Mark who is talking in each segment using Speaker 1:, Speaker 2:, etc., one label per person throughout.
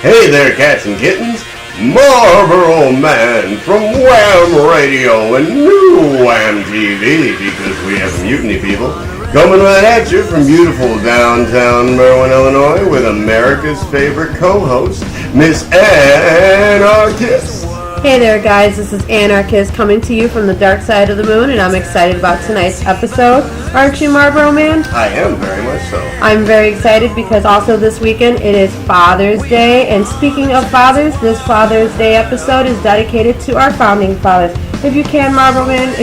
Speaker 1: Hey there, cats and kittens. Marlboro Man from WHAM Radio and new WHAM TV, because we have mutiny people, coming right at you from beautiful downtown Berwyn, Illinois, with America's favorite co-host, Miss Anarchist.
Speaker 2: Hey there, guys. This is Anarchist coming to you from the dark side of the moon, and I'm excited about tonight's episode. Aren't you, Marlboro Man?
Speaker 1: I am, very much so.
Speaker 2: I'm very excited because also this weekend it is Father's Day, and speaking of fathers, this Father's Day episode is dedicated to our founding fathers. If you can, Marlboro Man,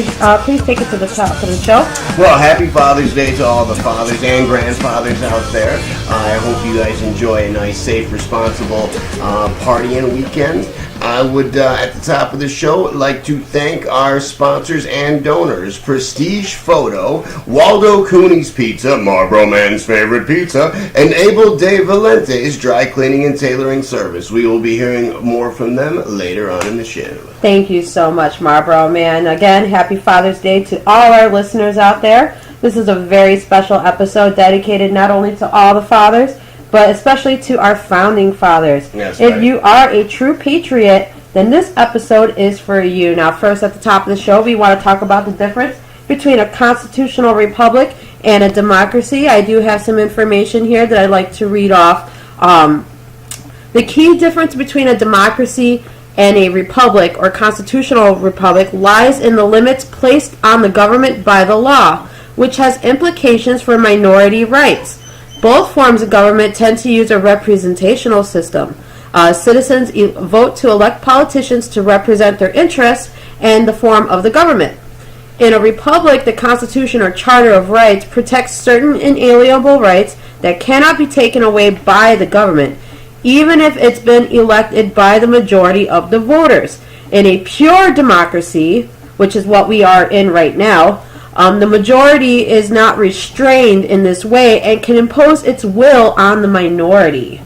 Speaker 2: please take it to the top of the show.
Speaker 1: Well, happy Father's Day to all the fathers and grandfathers out there. I hope you guys enjoy a nice, safe, responsible partying weekend. I would, at the top of the show, like to thank our sponsors and donors. Prestige Photo, Waldo Cooney's Pizza, Marlboro Man's favorite pizza, and Abel de Valente's dry cleaning and tailoring service. We will be hearing more from them later on in the show.
Speaker 2: Thank you so much, Marlboro Man. Again, happy Father's Day to all our listeners out there. This is a very special episode dedicated not only to all the fathers, but especially to our founding fathers.
Speaker 1: That's
Speaker 2: if
Speaker 1: right.
Speaker 2: you are a true patriot, then this episode is for you. Now, first at the top of the show, we want to talk about the difference between a constitutional republic and a democracy. I do have some information here that I'd like to read off. The key difference between a democracy and a republic or constitutional republic lies in the limits placed on the government by the law, which has implications for minority rights. Both forms of government tend to use a representational system. Citizens vote to elect politicians to represent their interests and the form of the government. In a republic, the Constitution or Charter of Rights protects certain inalienable rights that cannot be taken away by the government, even if it's been elected by the majority of the voters. In a pure democracy, which is what we are in right now, the majority is not restrained in this way and can impose its will on the minority.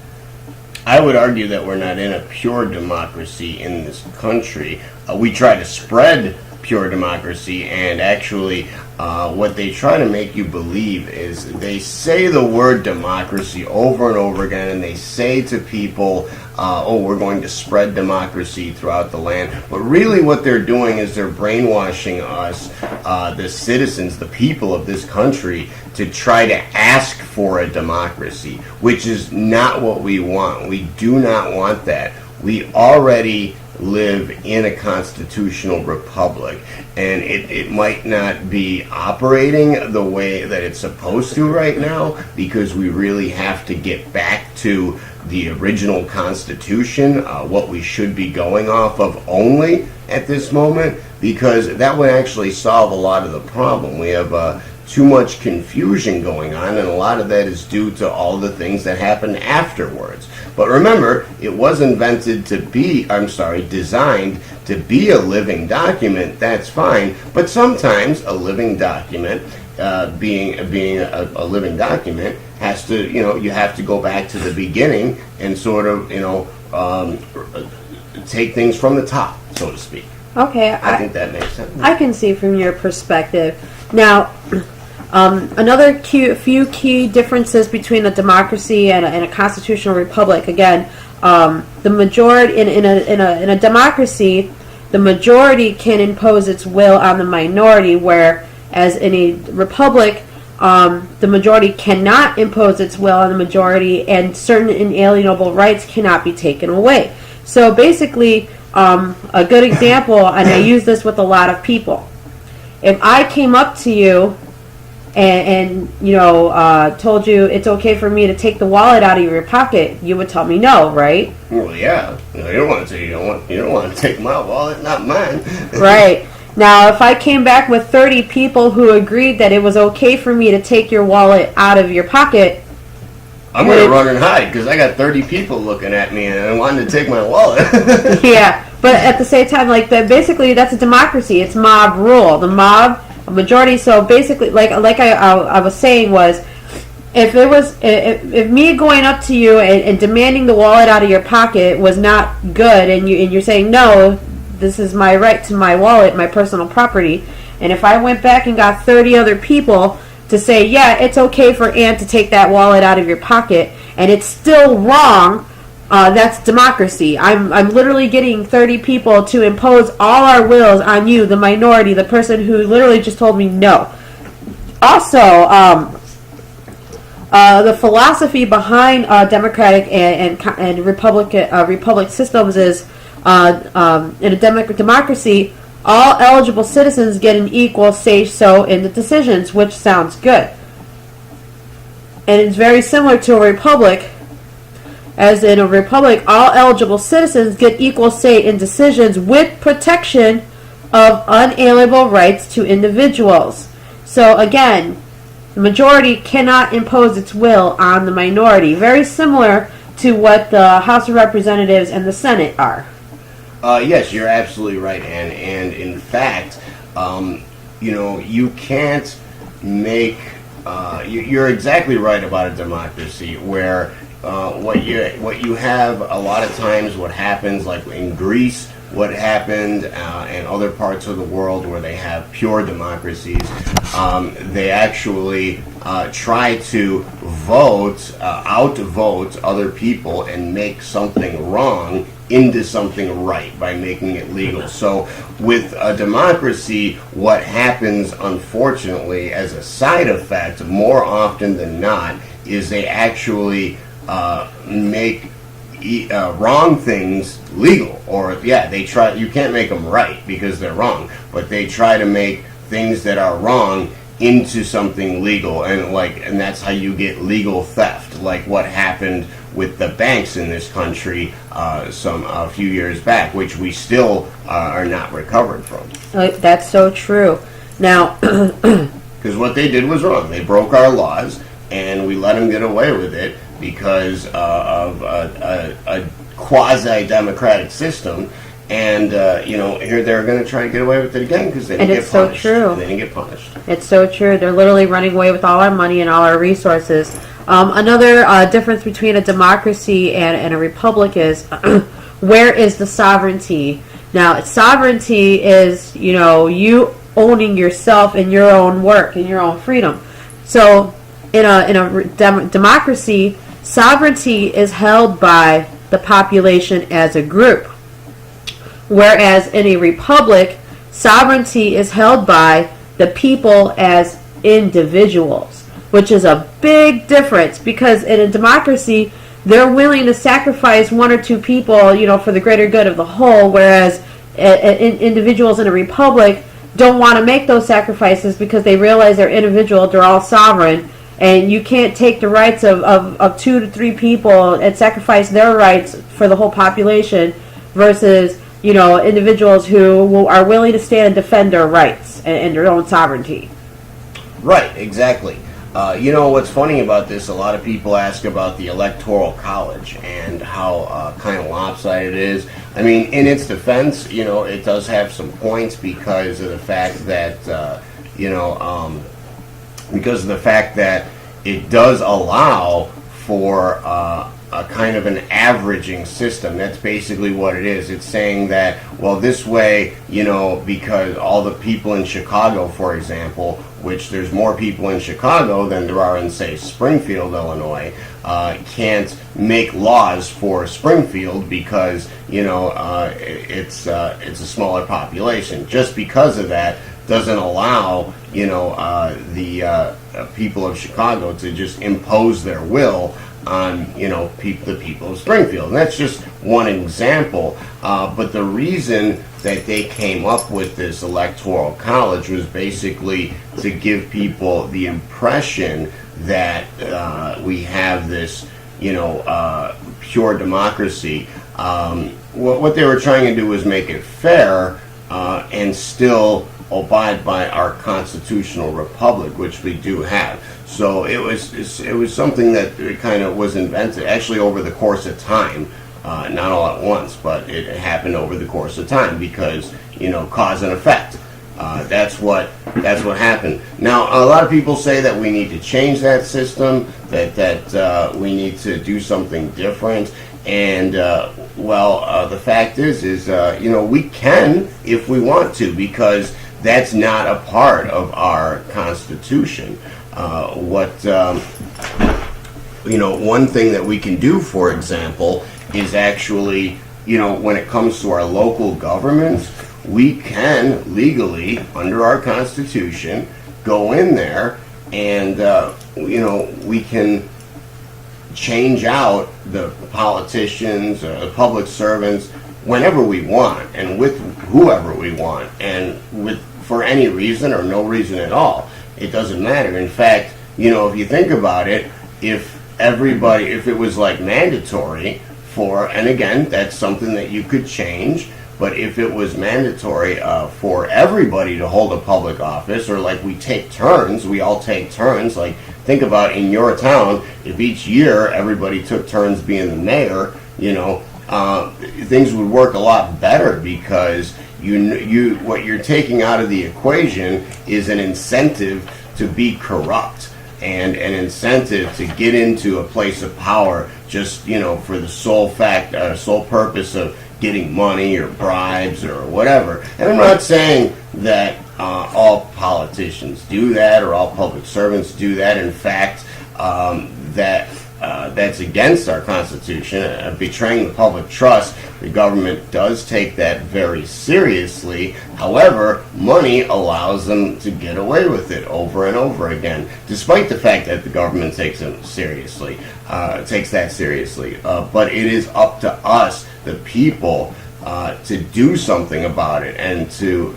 Speaker 1: I would argue that we're not in a pure democracy in this country. We try to spread pure democracy, and actually what they try to make you believe is they say the word democracy over and over again, and they say to people, we're going to spread democracy throughout the land. But really what they're doing is they're brainwashing us, the citizens, the people of this country, to try to ask for a democracy, which is not what we want. We do not want that. We already live in a constitutional republic, and it might not be operating the way that it's supposed to right now, because we really have to get back to the original Constitution, what we should be going off of only at this moment, because that would actually solve a lot of the problem. We have too much confusion going on, and a lot of that is due to all the things that happen afterwards. But remember, it was designed to be a living document. That's fine, but sometimes a living document, being a living document, has to, you have to go back to the beginning and sort of, take things from the top, so to speak.
Speaker 2: Okay,
Speaker 1: I think that makes sense.
Speaker 2: I can see from your perspective. Now, another few key differences between a democracy and a constitutional republic. Again, the majority in a democracy, the majority can impose its will on the minority, whereas in a republic, the majority cannot impose its will on the majority, and certain inalienable rights cannot be taken away. So basically, a good example, and I use this with a lot of people. If I came up to you and told you it's okay for me to take the wallet out of your pocket, you would tell me no, right?
Speaker 1: Well, yeah. You don't want to take my wallet, not mine.
Speaker 2: Right. Now, if I came back with 30 people who agreed that it was okay for me to take your wallet out of your pocket,
Speaker 1: I'm going to run and hide because I got 30 people looking at me and I wanted to take my wallet.
Speaker 2: Yeah, but at the same time, basically that's a democracy. It's mob rule. The mob, a majority. So basically, like I was saying, was if me going up to you and demanding the wallet out of your pocket was not good, and you're saying no, this is my right to my wallet, my personal property, and if I went back and got 30 other people to say, yeah, it's okay for Ann to take that wallet out of your pocket, and it's still wrong, That's democracy. I'm literally getting 30 people to impose all our wills on you, the minority, the person who literally just told me no. Also, the philosophy behind democratic and republic systems is in a democracy, all eligible citizens get an equal say-so in the decisions, which sounds good. And it's very similar to a republic. As in a republic, all eligible citizens get equal say in decisions with protection of unalienable rights to individuals. So again, the majority cannot impose its will on the minority. Very similar to what the House of Representatives and the Senate are.
Speaker 1: Yes, you're absolutely right, Ann. And in fact, you can't make... you're exactly right about a democracy where what you have a lot of times, what happens, like in Greece, what happened and other parts of the world where they have pure democracies, they actually try to outvote other people and make something wrong into something right by making it legal. So with a democracy, what happens, unfortunately, as a side effect, more often than not, is they actually make wrong things legal, or they try. You can't make them right because they're wrong, but they try to make things that are wrong into something legal, and that's how you get legal theft, like what happened with the banks in this country a few years back, which we still are not recovered from.
Speaker 2: That's so true. Now,
Speaker 1: because what they did was wrong. They broke our laws, and we let them get away with it because of a quasi-democratic system. And here they're going to try to get away with it again because they didn't get punished. So true. They didn't get punished.
Speaker 2: It's so true. They're literally running away with all our money and all our resources. Another difference between a democracy and a republic is where is the sovereignty? Now, sovereignty is you owning yourself and your own work and your own freedom. So in a democracy, sovereignty is held by the population as a group. Whereas in a republic, sovereignty is held by the people as individuals, which is a big difference because in a democracy, they're willing to sacrifice one or two people, for the greater good of the whole, whereas individuals in a republic don't want to make those sacrifices because they realize they're individual, they're all sovereign, and you can't take the rights of 2 to 3 people and sacrifice their rights for the whole population versus individuals who are willing to stand and defend their rights and their own sovereignty.
Speaker 1: Right, exactly. What's funny about this, a lot of people ask about the Electoral College and how kind of lopsided it is. I mean, in its defense, it does have some points because of the fact that, it does allow for a kind of an averaging system. That's basically what it is. It's saying that, well, this way, because all the people in Chicago, for example, which there's more people in Chicago than there are in, say, Springfield, Illinois, can't make laws for Springfield because, it's a smaller population. Just because of that doesn't allow, the people of Chicago to just impose their will on the people of Springfield. And that's just one example. But the reason that they came up with this Electoral College was basically to give people the impression that we have this pure democracy. What they were trying to do was make it fair and still abide by our constitutional republic, which we do have. So it was something that kind of was invented actually over the course of time, not all at once, but it happened over the course of time because cause and effect. That's what happened. Now, a lot of people say that we need to change that system, that we need to do something different, and the fact is we can if we want to, because that's not a part of our Constitution. one thing that we can do, for example, is actually, when it comes to our local governments, we can legally, under our Constitution, go in there and, we can change out the politicians, the public servants, whenever we want, and with whoever we want, and for any reason or no reason at all. It doesn't matter. In fact, if you think about it, if it was like mandatory and again, that's something that you could change, but if it was mandatory for everybody to hold a public office, or like we all take turns, like think about in your town, if each year everybody took turns being the mayor, things would work a lot better, because what you're taking out of the equation is an incentive to be corrupt and an incentive to get into a place of power just for the sole purpose of getting money or bribes or whatever. And I'm not saying that all politicians do that or all public servants do that. In fact, that's against our Constitution, betraying the public trust. The government does take that very seriously. However, money allows them to get away with it over and over again, despite the fact that the government takes that seriously. But it is up to us, the people, to do something about it, and to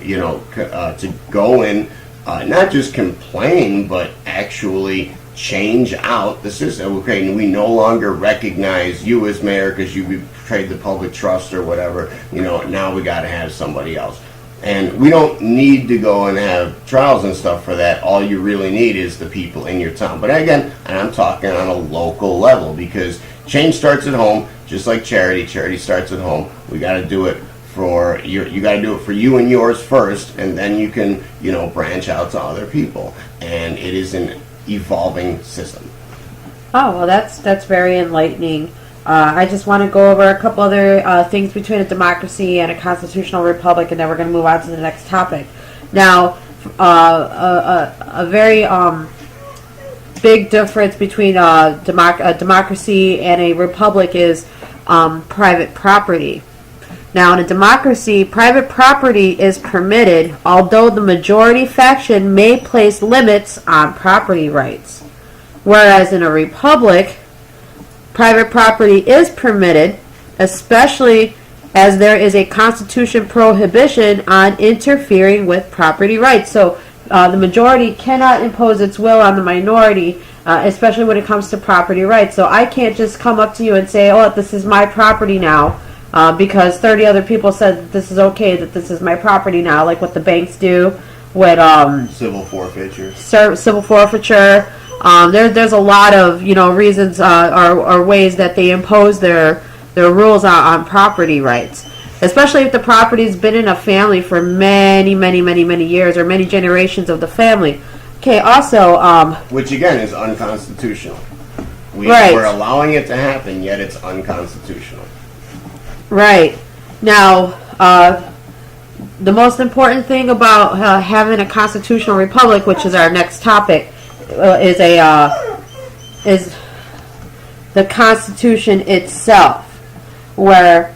Speaker 1: go in, not just complain, but actually change out the system. Okay, we no longer recognize you as mayor because you betrayed the public trust or whatever. Now we got to have somebody else, and we don't need to go and have trials and stuff for that. All you really need is the people in your town. But again, and I'm talking on a local level, because change starts at home, just like charity. Charity starts at home. We got to do it for you got to do it for you and yours first, and then you can branch out to other people. And it is an evolving system.
Speaker 2: Oh, well, that's very enlightening. I just want to go over a couple other things between a democracy and a constitutional republic, and then we're going to move on to the next topic. Now, a very big difference between a democracy and a republic is private property. Now, in a democracy, private property is permitted, although the majority faction may place limits on property rights. Whereas in a republic, private property is permitted, especially as there is a constitution prohibition on interfering with property rights. So the majority cannot impose its will on the minority, especially when it comes to property rights. So I can't just come up to you and say, oh, this is my property now, because 30 other people said that this is okay, that this is my property now, like what the banks do with
Speaker 1: civil forfeiture.
Speaker 2: Civil forfeiture. There's a lot of reasons or ways that they impose their rules on property rights, especially if the property's been in a family for many years, or many generations of the family. Okay, also
Speaker 1: which again is unconstitutional.
Speaker 2: We're
Speaker 1: allowing it to happen, yet it's unconstitutional.
Speaker 2: Right. Now, the most important thing about having a constitutional republic, which is our next topic, is the Constitution itself. Where,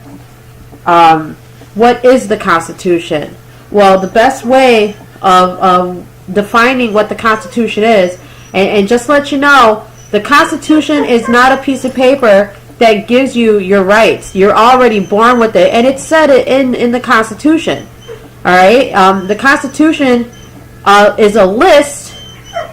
Speaker 2: what is the Constitution? Well, the best way of defining what the Constitution is, and just to let you know, the Constitution is not a piece of paper that gives you your rights. You're already born with it, and it's said it in the Constitution. All right, the Constitution is a list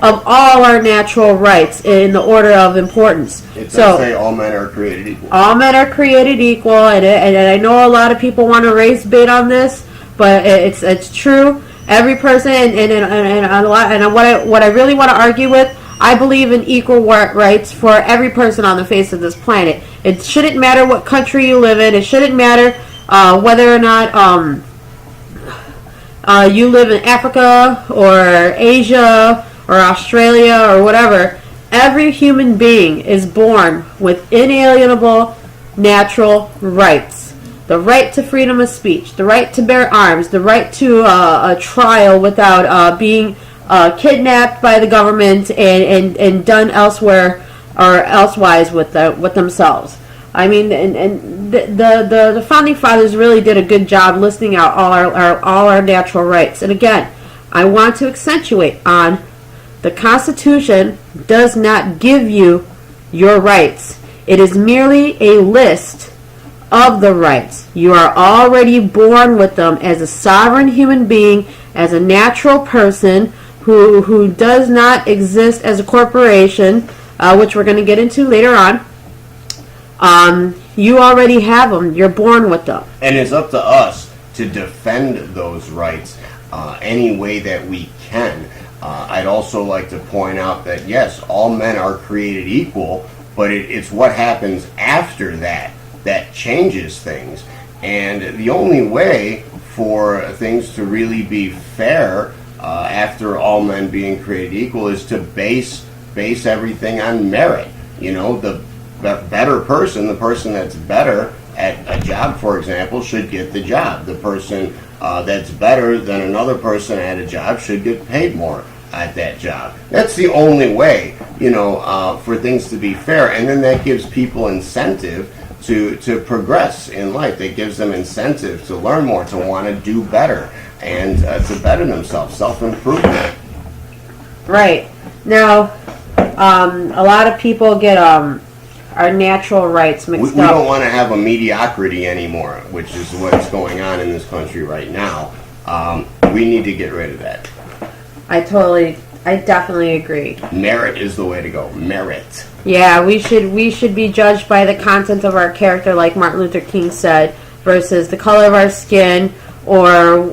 Speaker 2: of all our natural rights in the order of importance.
Speaker 1: It does say all men are created equal. All
Speaker 2: men are created equal, and I know a lot of people want to raise bait on this, but it's true. Every person, and what I really want to argue with, I believe in equal work for every person on the face of this planet. It shouldn't matter what country you live in. It shouldn't matter whether or not you live in Africa or Asia or Australia or whatever. Every human being is born with inalienable natural rights. The right to freedom of speech, the right to bear arms, the right to a trial without being kidnapped by the government and done elsewhere or elsewise with themselves. I mean, and the founding fathers really did a good job listing out all our natural rights. And again, I want to accentuate on the Constitution does not give you your rights. It is merely a list of the rights. You are already born with them as a sovereign human being, as a natural person who does not exist as a corporation, which we're going to get into later on. You already have them. You're born with them.
Speaker 1: And it's up to us to defend those rights any way that we can. I'd also like to point out that, yes, all men are created equal, but it's what happens after that changes things. And the only way for things to really be fair after all men being created equal is to base everything on merit. You know, the better person, the person that's better at a job, for example, should get the job. The person that's better than another person at a job should get paid more at that job. That's the only way, you know, for things to be fair. And then that gives people incentive to progress in life. It gives them incentive to learn more, to want to do better, and to better themselves, self-improvement.
Speaker 2: Right. Now, a lot of people get our natural rights mixed up.
Speaker 1: We don't want to have a mediocrity anymore, which is what's going on in this country right now. We need to get rid of that.
Speaker 2: I definitely agree.
Speaker 1: Merit is the way to go. Merit.
Speaker 2: Yeah, we should be judged by the content of our character, like Martin Luther King said, versus the color of our skin, or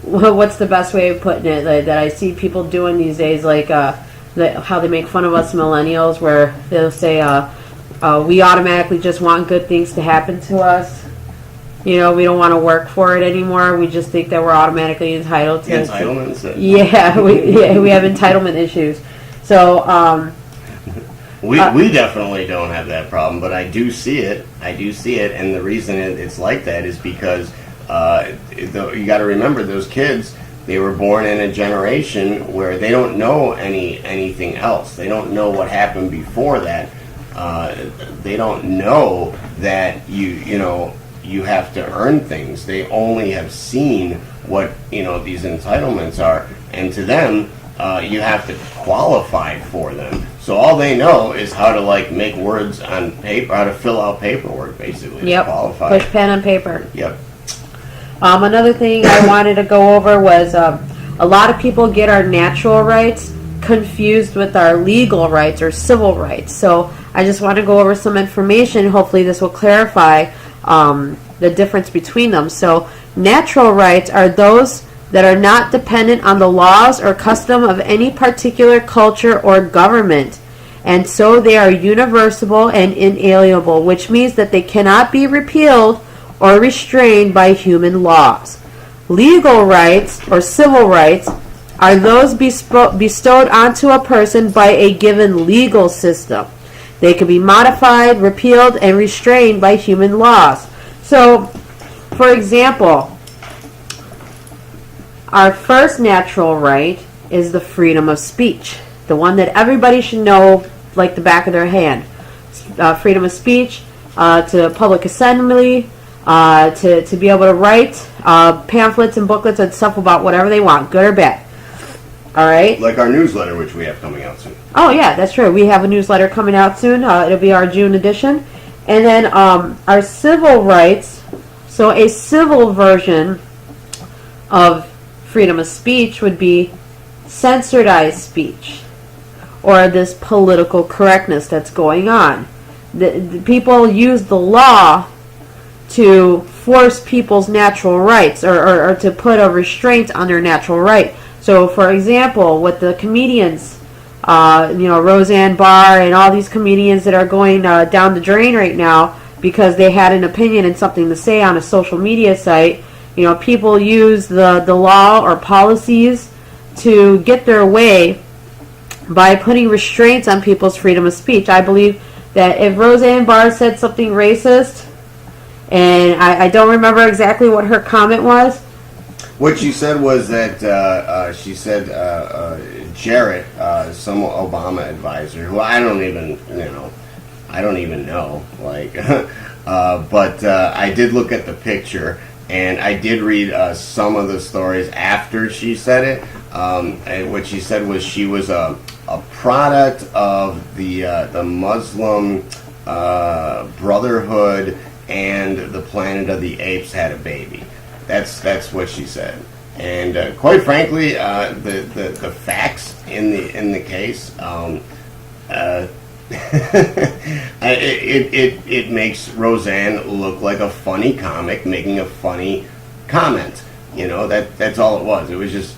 Speaker 2: what's the best way of putting it that I see people doing these days, like how they make fun of us millennials, where they'll say we automatically just want good things to happen to us. You know, we don't want to work for it anymore. We just think that we're automatically entitled to it.
Speaker 1: Entitlements?
Speaker 2: Yeah, we have entitlement issues. So
Speaker 1: we definitely don't have that problem, but I do see it. And the reason it's like that is because you got to remember, those kids, they were born in a generation where they don't know anything else. They don't know what happened before that. They don't know that you have to earn things. They only have seen what these entitlements are, and to them, you have to qualify for them. So all they know is how to make words on paper, how to fill out paperwork, basically.
Speaker 2: Yep.
Speaker 1: To qualify.
Speaker 2: Push pen on paper.
Speaker 1: Yep.
Speaker 2: Another thing I wanted to go over was a lot of people get our natural rights confused with our legal rights or civil rights. So I just want to go over some information. Hopefully this will clarify the difference between them. So natural rights are those that are not dependent on the laws or custom of any particular culture or government, and so they are universal and inalienable, which means that they cannot be repealed or restrained by human laws. Legal rights or civil rights are those bestowed onto a person by a given legal system. They can be modified, repealed, and restrained by human laws. So, for example, our first natural right is the freedom of speech, the one that everybody should know like the back of their hand. Freedom of speech, to public assembly, to be able to write pamphlets and booklets and stuff about whatever they want, good or bad. All right?
Speaker 1: Like our newsletter, which we have coming out soon.
Speaker 2: Oh, yeah, that's true. We have a newsletter coming out soon. It'll be our June edition. And then our civil rights, so a civil version of freedom of speech would be censored speech, or this political correctness that's going on. The people use the law to force people's natural rights, or to put a restraint on their natural right. So, for example, with the comedians, Roseanne Barr and all these comedians that are going down the drain right now because they had an opinion and something to say on a social media site. People use the law or policies to get their way by putting restraints on people's freedom of speech. I believe that if Roseanne Barr said something racist, and I don't remember exactly what her comment was.
Speaker 1: What she said was that she said Jarrett, some Obama advisor, who I don't even know. Like, but I did look at the picture, and I did read some of the stories after she said it. And what she said was she was a product of the Muslim Brotherhood, and the Planet of the Apes had a baby. That's what she said. And quite frankly, the facts in the case, it makes Roseanne look like a funny comic making a funny comment. That's all it was. It was just,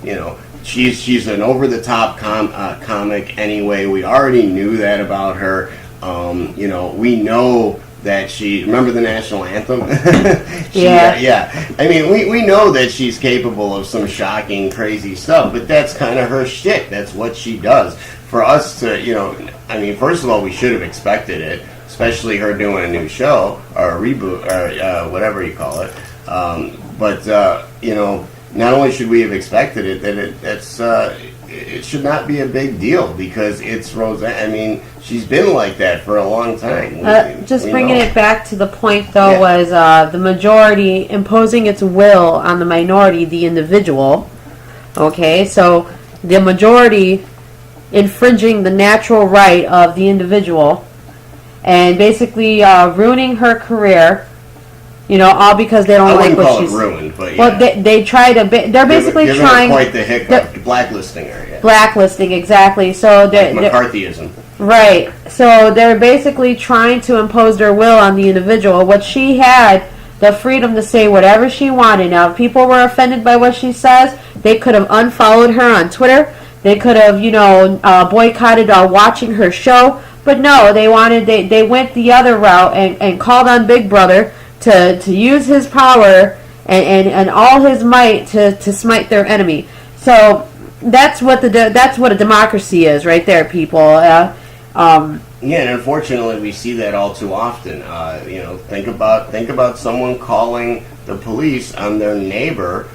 Speaker 1: she's an over the top comic anyway. We already knew that about her. We know that remember the national anthem? Yeah. I mean, we know that she's capable of some shocking, crazy stuff, but that's kind of her shtick. That's what she does. For us to, first of all, we should have expected it, especially her doing a new show, or a reboot, or whatever you call it. But not only should we have expected it, it should not be a big deal, because it's Roseanne. I mean, she's been like that for a long time.
Speaker 2: Bringing it back to the point, though, was the majority imposing its will on the minority, the individual. Okay, so the majority infringing the natural right of the individual, and basically ruining her career. All because they don't like what she's
Speaker 1: ruined, but yeah.
Speaker 2: Well, they try to. They're basically trying.
Speaker 1: Quite the hiccup, blacklisting her. Yeah.
Speaker 2: Blacklisting, exactly. So
Speaker 1: McCarthyism.
Speaker 2: Right. So they're basically trying to impose their will on the individual. What she had the freedom to say whatever she wanted. Now, if people were offended by what she says, they could have unfollowed her on Twitter. They could have, boycotted watching her show. But no, they went the other route and called on Big Brother to use his power and all his might to smite their enemy. So that's what a democracy is, right there, people.
Speaker 1: And unfortunately, we see that all too often. Think about someone calling the police on their neighbor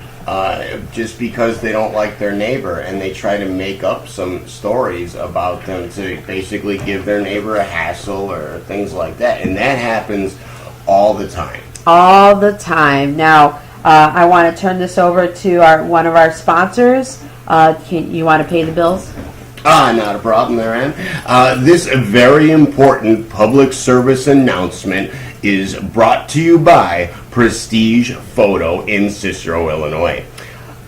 Speaker 1: just because they don't like their neighbor, and they try to make up some stories about them to basically give their neighbor a hassle or things like that, and that happens all the time.
Speaker 2: All the time. Now, I want to turn this over to one of our sponsors. You want to pay the bills?
Speaker 1: Not a problem there, Ann. This very important public service announcement is brought to you by Prestige Photo in Cicero, Illinois.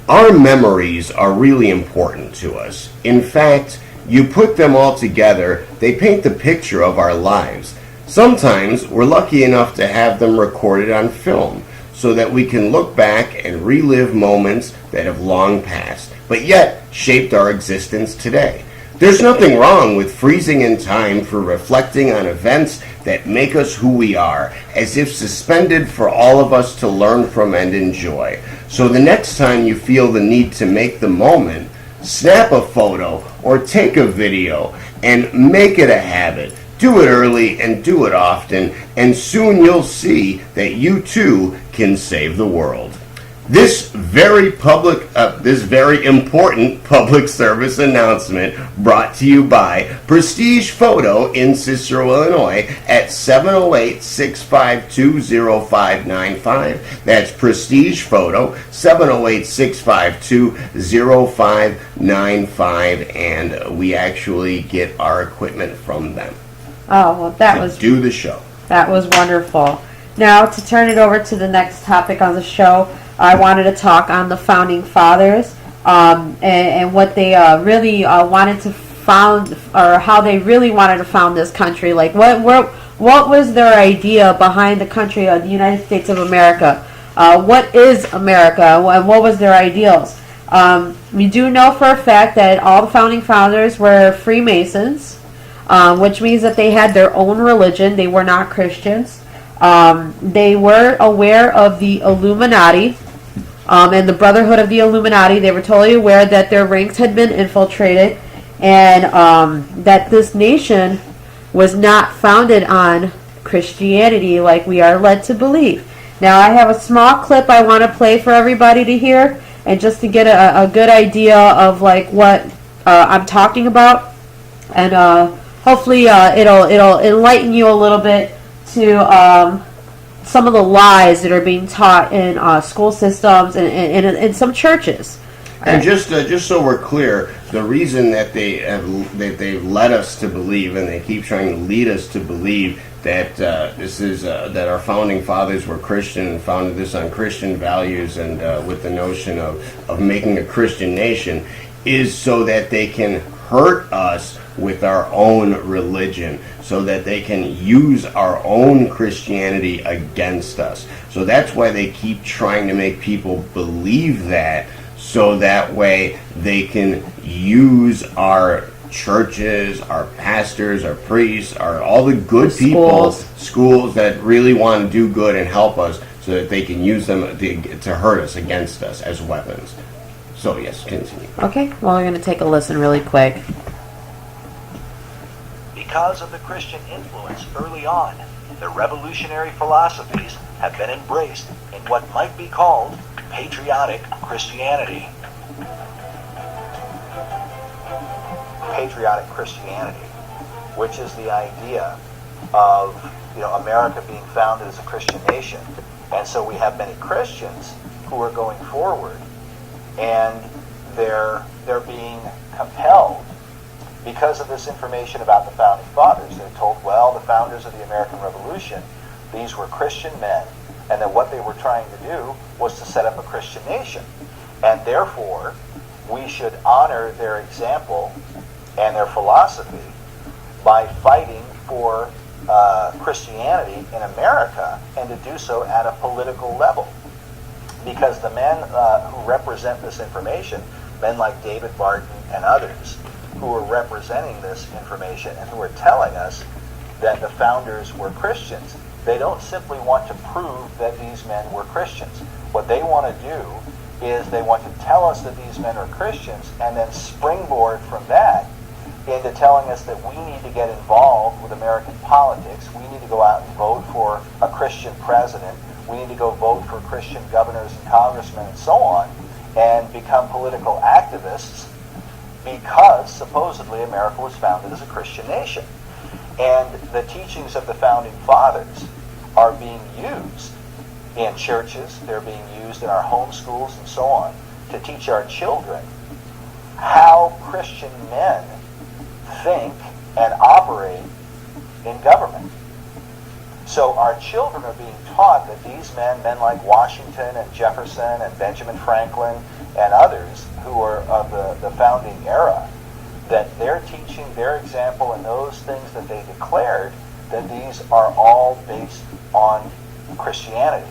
Speaker 1: Our memories are really important to us. In fact, you put them all together, they paint the picture of our lives. Sometimes we're lucky enough to have them recorded on film so that we can look back and relive moments that have long passed, but yet shaped our existence today. There's nothing wrong with freezing in time for reflecting on events that make us who we are, as if suspended for all of us to learn from and enjoy. So the next time you feel the need to make the moment, snap a photo or take a video and make it a habit. Do it early and do it often, and soon you'll see that you too can save the world. This very important public service announcement brought to you by Prestige Photo in Cicero, Illinois at 708-652-0595. That's Prestige Photo, 708-652-0595, and we actually get our equipment from them.
Speaker 2: Oh, well, that was
Speaker 1: do the show.
Speaker 2: That was wonderful. Now, to turn it over to the next topic on the show, I wanted to talk on the Founding Fathers and what they really wanted to found, or how they really wanted to found this country. Like, what was their idea behind the country of the United States of America? What is America, and what was their ideals? We do know for a fact that all the Founding Fathers were Freemasons, which means that they had their own religion. They were not Christians. They were aware of the Illuminati and the Brotherhood of the Illuminati. They were totally aware that their ranks had been infiltrated, and that this nation was not founded on Christianity like we are led to believe. Now, I have a small clip I want to play for everybody to hear, and just to get a good idea of like what I'm talking about, and hopefully it'll enlighten you a little bit to some of the lies that are being taught in school systems and in some churches.
Speaker 1: And just so we're clear, the reason that they've led us to believe, and they keep trying to lead us to believe that that our founding fathers were Christian and founded this on Christian values and with the notion of making a Christian nation, is so that they can hurt us with our own religion, so that they can use our own Christianity against us. So that's why they keep trying to make people believe that, so that way they can use our churches, our pastors, our priests, all the good people, schools that really want to do good and help us, so that they can use them to hurt us, against us as weapons. So yes, continue.
Speaker 2: Okay, well, we're going to take a listen really quick.
Speaker 3: Because of the Christian influence early on, the revolutionary philosophies have been embraced in what might be called patriotic Christianity. Patriotic Christianity, which is the idea of America being founded as a Christian nation, and so we have many Christians who are going forward, and they're being compelled because of this information about the founding fathers. They're told, well, the founders of the American Revolution, these were Christian men, and that what they were trying to do was to set up a Christian nation, and therefore we should honor their example and their philosophy by fighting for Christianity in America, and to do so at a political level. Because the men who represent this information, men like David Barton and others, who are representing this information and who are telling us that the founders were Christians, they don't simply want to prove that these men were Christians. What they want to do is they want to tell us that these men are Christians, and then springboard from that into telling us that we need to get involved with American politics. We need to go out and vote for a Christian president. We need to go vote for Christian governors and congressmen and so on, and become political activists, because supposedly America was founded as a Christian nation. And the teachings of the founding fathers are being used in churches, they're being used in our home schools and so on, to teach our children how Christian men think and operate in government. So our children are being taught that these men like Washington and Jefferson and Benjamin Franklin and others who are of the founding era, that their teaching, their example, and those things that they declared, that these are all based on Christianity,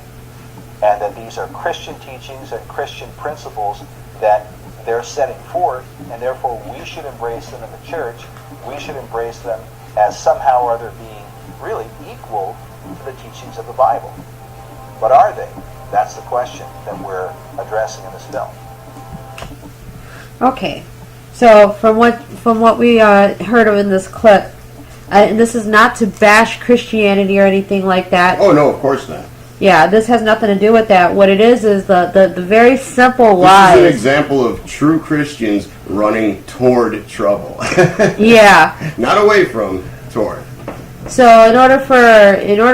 Speaker 3: and that these are Christian teachings and Christian principles that they're setting forth, and therefore we should embrace them in the church. We should embrace them as somehow or other being really equal to the teachings of the Bible. But are they? That's the question that we're addressing in this film.
Speaker 2: Okay, so from what we heard of in this clip, and this is not to bash Christianity or anything like that.
Speaker 1: Oh no, of course not.
Speaker 2: Yeah, this has nothing to do with that. What it is the very simple lies.
Speaker 1: This is an example of true Christians running toward trouble.
Speaker 2: Yeah.
Speaker 1: Not away from, toward.
Speaker 2: So in order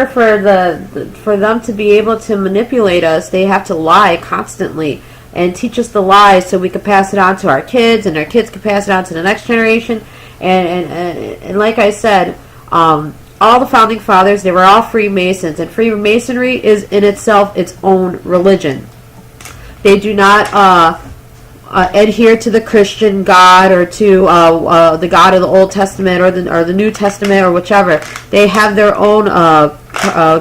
Speaker 2: for them to be able to manipulate us, they have to lie constantly and teach us the lies so we can pass it on to our kids, and our kids can pass it on to the next generation. And like I said, all the founding fathers, they were all Freemasons, and Freemasonry is in itself its own religion. They do not adhere to the Christian God or to the God of the Old Testament or the New Testament or whichever. They have their own God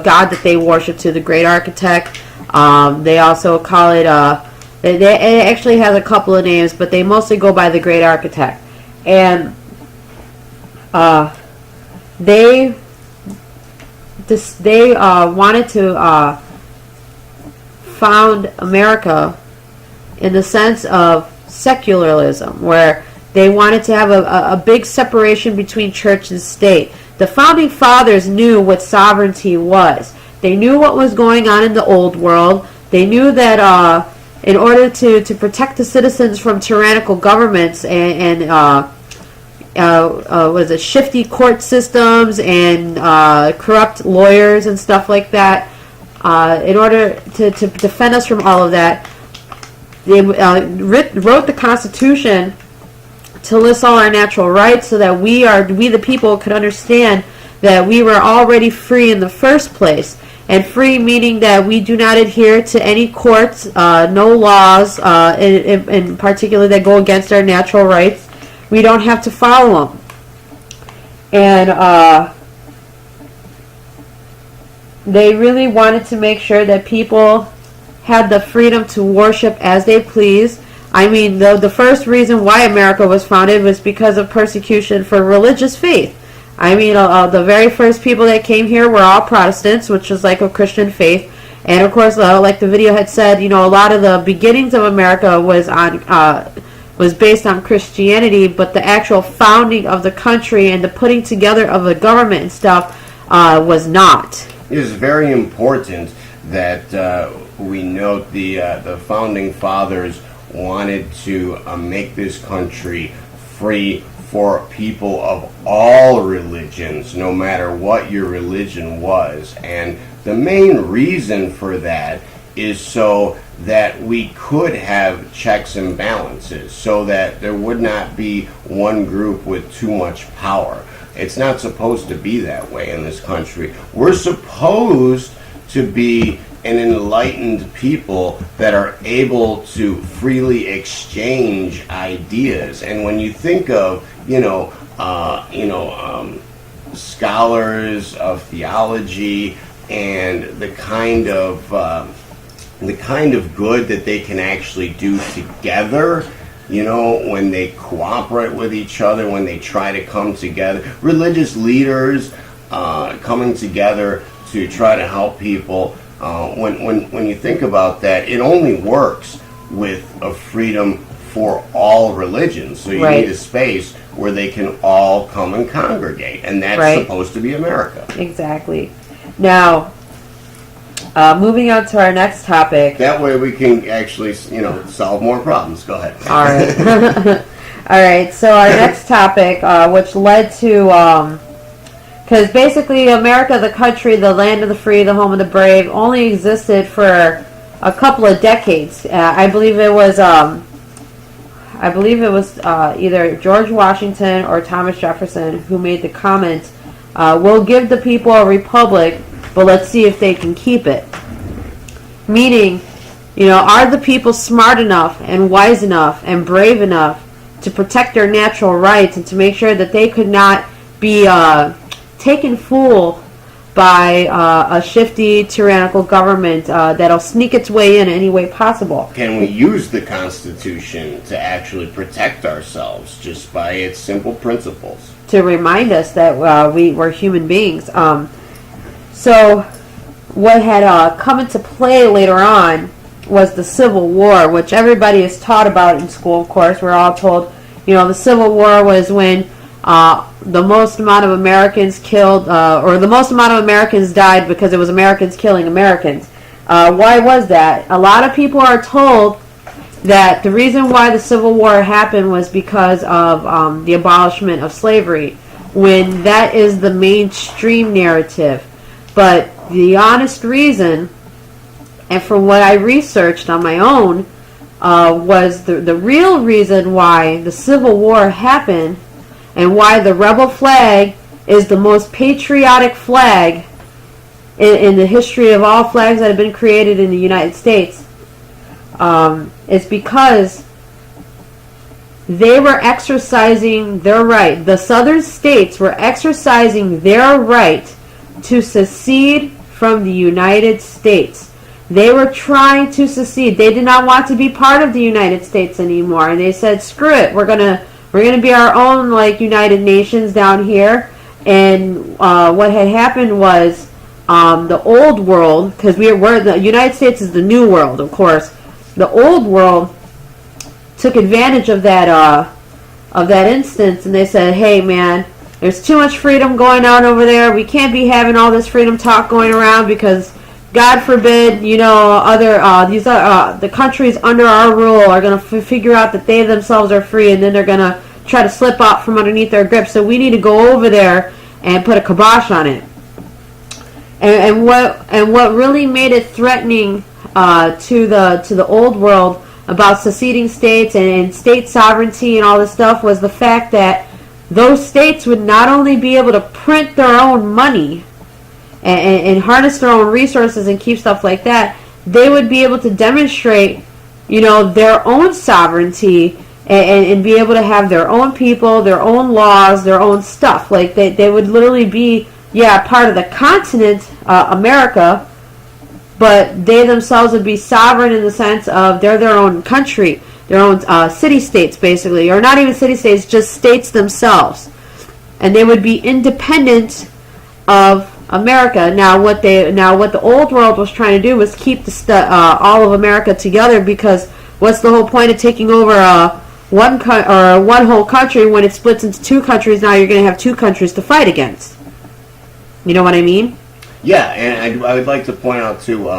Speaker 2: that they worship to, the Great Architect. They also call it, it actually has a couple of names, but they mostly go by the Great Architect. And they wanted to found America in the sense of secularism, where they wanted to have a big separation between church and state. The founding fathers knew what sovereignty was. They knew what was going on in the old world. They knew that in order to protect the citizens from tyrannical governments and was it shifty court systems and corrupt lawyers and stuff like that. In order to defend us from all of that, they wrote the Constitution to list all our natural rights, so that we the people could understand that we were already free in the first place. And free meaning that we do not adhere to any courts, no laws, in particular that go against our natural rights. We don't have to follow them. And they really wanted to make sure that people had the freedom to worship as they please. I mean, the first reason why America was founded was because of persecution for religious faith. I mean, the very first people that came here were all Protestants, which was like a Christian faith. And of course, like the video had said, a lot of the beginnings of America was based on Christianity, but the actual founding of the country and the putting together of the government and stuff was not.
Speaker 1: It is very important that we note the founding fathers wanted to make this country free for people of all religions, no matter what your religion was. And the main reason for that is so that we could have checks and balances, so that there would not be one group with too much power. It's not supposed to be that way in this country. We're supposed to be an enlightened people that are able to freely exchange ideas. And when you think of scholars of theology and the kind of good that they can actually do together, when they cooperate with each other, when they try to come together, religious leaders coming together to try to help people. When you think about that, it only works with a freedom for all religions. So you need a space where they can all come and congregate, and that's supposed to be America.
Speaker 2: Exactly. Now, moving on to our next topic.
Speaker 1: That way we can actually, solve more problems. Go ahead.
Speaker 2: All right. All right. So our next topic, which led to, because basically America, the country, the land of the free, the home of the brave, only existed for a couple of decades. I believe it was either George Washington or Thomas Jefferson who made the comment, "We'll give the people a republic, but let's see if they can keep it." Meaning, are the people smart enough and wise enough and brave enough to protect their natural rights and to make sure that they could not be taken fool by a shifty, tyrannical government that'll sneak its way in any way possible?
Speaker 1: Can we use the Constitution to actually protect ourselves just by its simple principles?
Speaker 2: To remind us that we're human beings. So what had come into play later on was the Civil War, which everybody is taught about in school, of course. We're all told, the Civil War was when the most amount of Americans killed, or the most amount of Americans died because it was Americans killing Americans. Why was that? A lot of people are told that the reason why the Civil War happened was because of the abolishment of slavery, when that is the mainstream narrative. But the honest reason, and from what I researched on my own, was the real reason why the Civil War happened and why the rebel flag is the most patriotic flag in the history of all flags that have been created in the United States, is because they were exercising their right. The southern states were exercising their right to secede from the United States. They were trying to secede. They did not want to be part of the United States anymore, and they said, "Screw it! We're gonna be our own United Nations down here." And what had happened was the old world, because we're the United States is the new world, of course. The old world took advantage of that instance, and they said, "Hey, man, there's too much freedom going on over there. We can't be having all this freedom talk going around because we've God forbid, the countries under our rule are going to figure out that they themselves are free, and then they're going to try to slip out from underneath their grip. So we need to go over there and put a kibosh on it. And what really made it threatening to the old world about seceding states and state sovereignty and all this stuff was the fact that those states would not only be able to print their own money and harness their own resources and keep stuff like that, they would be able to demonstrate, their own sovereignty and be able to have their own people, their own laws, their own stuff. Like they would literally be, part of the continent, America, but they themselves would be sovereign in the sense of they're their own country, their own city-states, basically, or not even city-states, just states themselves, and they would be independent of America. Now, what the old world was trying to do was keep all of America together, because what's the whole point of taking over one whole country when it splits into two countries? Now you're going to have two countries to fight against. You know what I mean?
Speaker 1: Yeah, and I would like to point out too,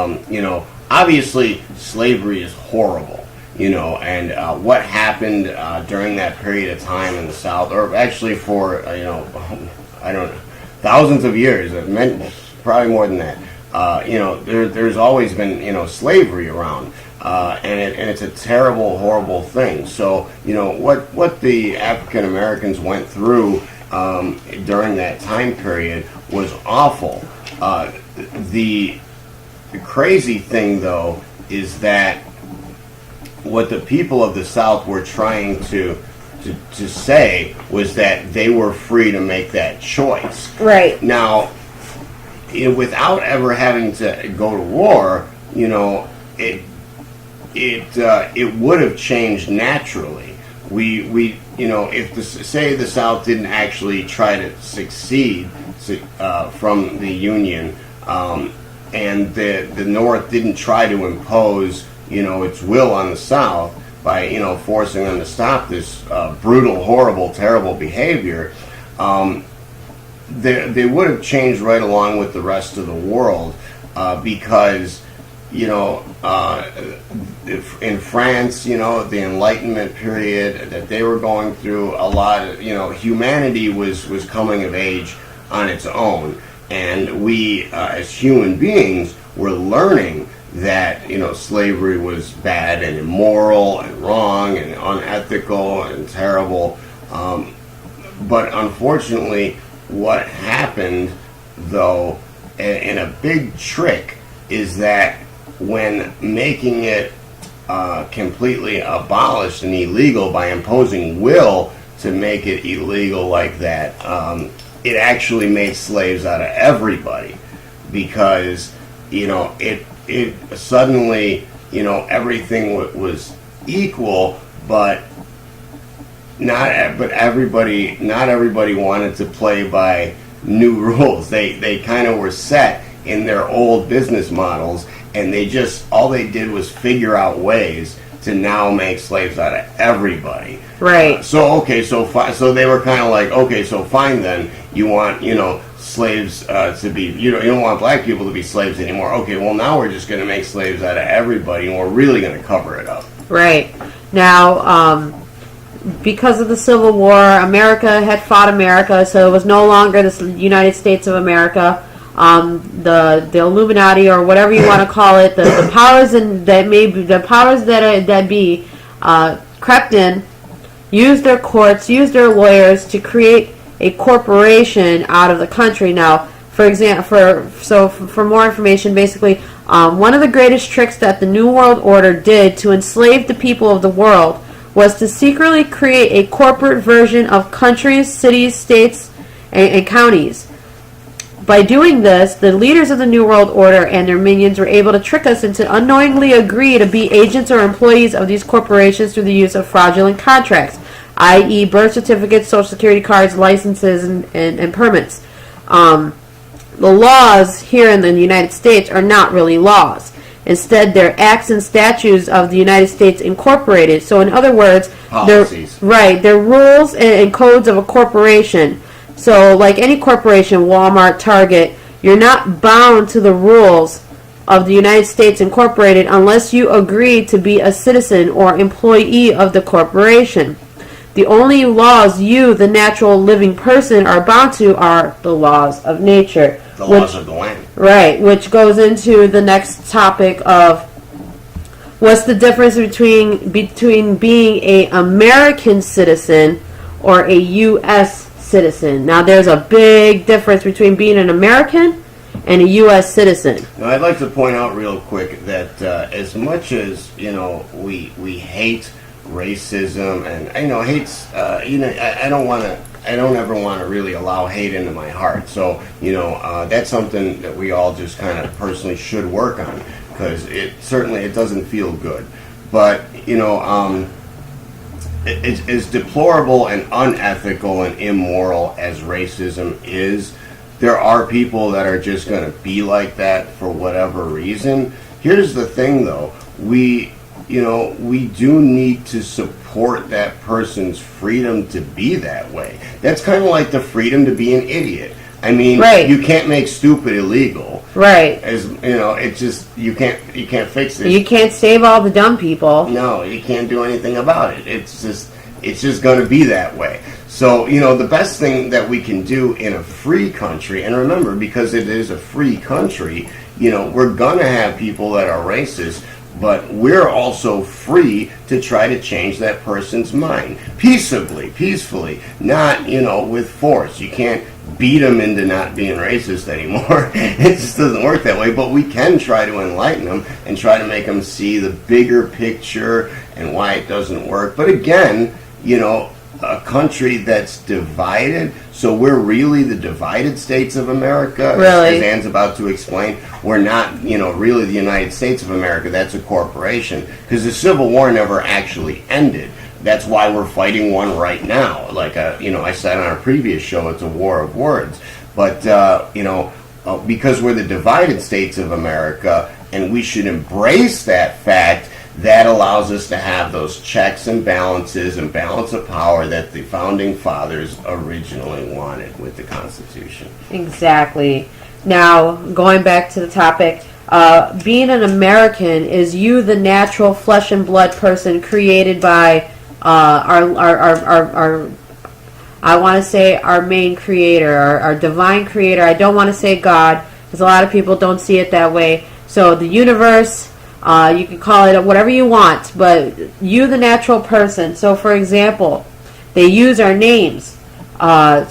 Speaker 1: obviously slavery is horrible, and what happened during that period of time in the South, or actually for, thousands of years, probably more than that, there's always been, slavery around, and it's a terrible, horrible thing. So, what the African Americans went through during that time period was awful. The crazy thing, though, is that what the people of the South were trying to say was that they were free to make that choice.
Speaker 2: Right.
Speaker 1: Now, without ever having to go to war, it would have changed naturally. We if say the South didn't actually try to succeed from the Union, and the North didn't try to impose its will on the South by forcing them to stop this brutal, horrible, terrible behavior, they would have changed right along with the rest of the world, because in France, the Enlightenment period that they were going through, a lot of, humanity was coming of age on its own. And we, as human beings, were learning that, slavery was bad and immoral and wrong and unethical and terrible. But unfortunately, what happened, though, in a big trick, is that when making it completely abolished and illegal by imposing will to make it illegal like that, it actually made slaves out of everybody, because it suddenly everything was equal, but not everybody wanted to play by new rules. They kind of were set in their old business models, and all they did was figure out ways to now make slaves out of everybody.
Speaker 2: Right.
Speaker 1: So they were kind of like, okay, so fine then, you want slaves to be, you don't want black people to be slaves anymore. Okay, well now we're just going to make slaves out of everybody, and we're really going to cover it up. Right.
Speaker 2: Now, because of the Civil War, America had fought America, so it was no longer the United States of America. The Illuminati, or whatever you want to call it, the powers that be crept in, used their courts, used their lawyers to create a corporation out of the country. Now, for example, for more information, basically, one of the greatest tricks that the New World Order did to enslave the people of the world was to secretly create a corporate version of countries, cities, states, and counties. By doing this, the leaders of the New World Order and their minions were able to trick us into unknowingly agree to be agents or employees of these corporations through the use of fraudulent contracts, i.e. birth certificates, social security cards, licenses, and permits. The laws here in the United States are not really laws. Instead, they're acts and statutes of the United States Incorporated. So in other words,
Speaker 1: policies.
Speaker 2: They're rules and codes of a corporation. So, like any corporation, Walmart, Target, you're not bound to the rules of the United States Incorporated unless you agree to be a citizen or employee of the corporation. The only laws you, the natural living person, are bound to are the laws of nature.
Speaker 1: The laws of the land.
Speaker 2: Right, which goes into the next topic of what's the difference between being an American citizen or a U.S. citizen. Now, there's a big difference between being an American and a U.S. citizen.
Speaker 1: Now, I'd like to point out real quick that as much as we hate racism and hate's I don't ever want to really allow hate into my heart. So that's something that we all just kind of personally should work on, because it doesn't feel good. But as deplorable and unethical and immoral as racism is, there are people that are just going to be like that for whatever reason. Here's the thing, though. We do need to support that person's freedom to be that way. That's kind of like the freedom to be an idiot. I mean,
Speaker 2: right.
Speaker 1: You can't make stupid illegal.
Speaker 2: Right.
Speaker 1: As it's just you can't fix this.
Speaker 2: You can't save all the dumb people.
Speaker 1: No, you can't do anything about it. It's just going to be that way. So, the best thing that we can do in a free country, and remember, because it is a free country, we're going to have people that are racist, but we're also free to try to change that person's mind peacefully, not, with force. You can't beat them into not being racist anymore. It just doesn't work that way, but we can try to enlighten them and try to make them see the bigger picture and why it doesn't work. But again, a country that's divided, so we're really the divided states of America,
Speaker 2: really?
Speaker 1: As Anne's about to explain. We're not, really the United States of America. That's a corporation, because the Civil War never actually ended. That's why we're fighting one right now. Like, I said on our previous show, it's a war of words. But, because we're the divided states of America, and we should embrace that fact, that allows us to have those checks and balances and balance of power that the Founding Fathers originally wanted with the Constitution.
Speaker 2: Exactly. Now, going back to the topic, being an American is you, the natural flesh and blood person created by our I want to say our main creator, our divine creator. I don't want to say God, because a lot of people don't see it that way. So the universe, you can call it whatever you want, but you, the natural person. So, for example, they use our names. To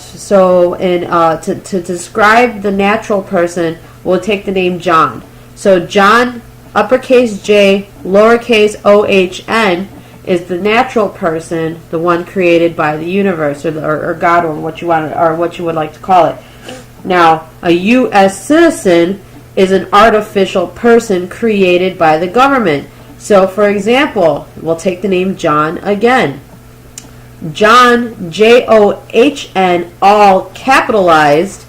Speaker 2: describe the natural person, we'll take the name John. So John, uppercase J, lowercase O-H-N, is the natural person, the one created by the universe or God, or what you want, or what you would like to call it. Now, a U.S. citizen is an artificial person created by the government. So, for example, we'll take the name John again. John, J-O-H-N, all capitalized,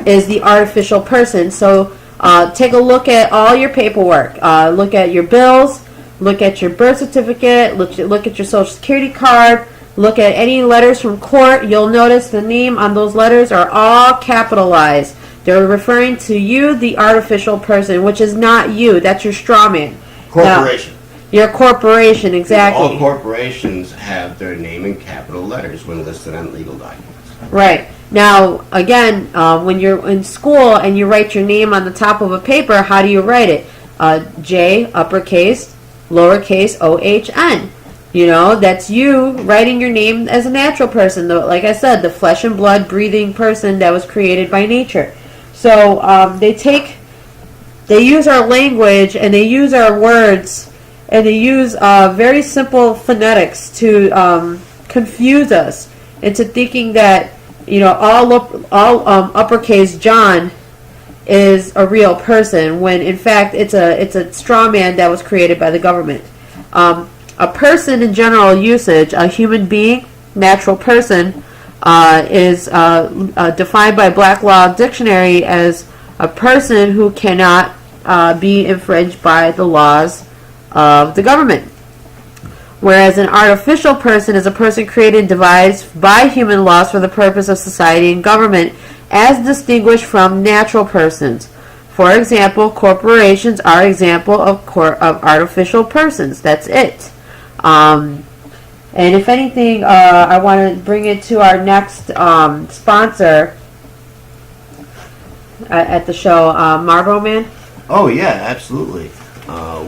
Speaker 2: is the artificial person. So, take a look at all your paperwork. Look at your bills. Look at your birth certificate. Look at your social security card. Look at any letters from court. You'll notice the name on those letters are all capitalized. They're referring to you, the artificial person, which is not you. That's your straw man.
Speaker 1: Corporation.
Speaker 2: Now, your corporation, exactly.
Speaker 1: All corporations have their name in capital letters when listed on legal documents.
Speaker 2: Right. Now, again, when you're in school and you write your name on the top of a paper, how do you write it? J, uppercase, lowercase, O-H-N. That's you writing your name as a natural person. Like I said, the flesh and blood breathing person that was created by nature. So they use our language and they use our words and they use very simple phonetics to confuse us into thinking that all uppercase John is a real person, when in fact it's a straw man that was created by the government. A person in general usage, a human being, natural person, is defined by Black Law Dictionary as a person who cannot be infringed by the laws of the government. Whereas an artificial person is a person created and devised by human laws for the purpose of society and government, as distinguished from natural persons. For example, corporations are example of artificial persons. That's it. And if anything, I want to bring it to our next sponsor at the show, Marlboro Man.
Speaker 1: Oh yeah, absolutely.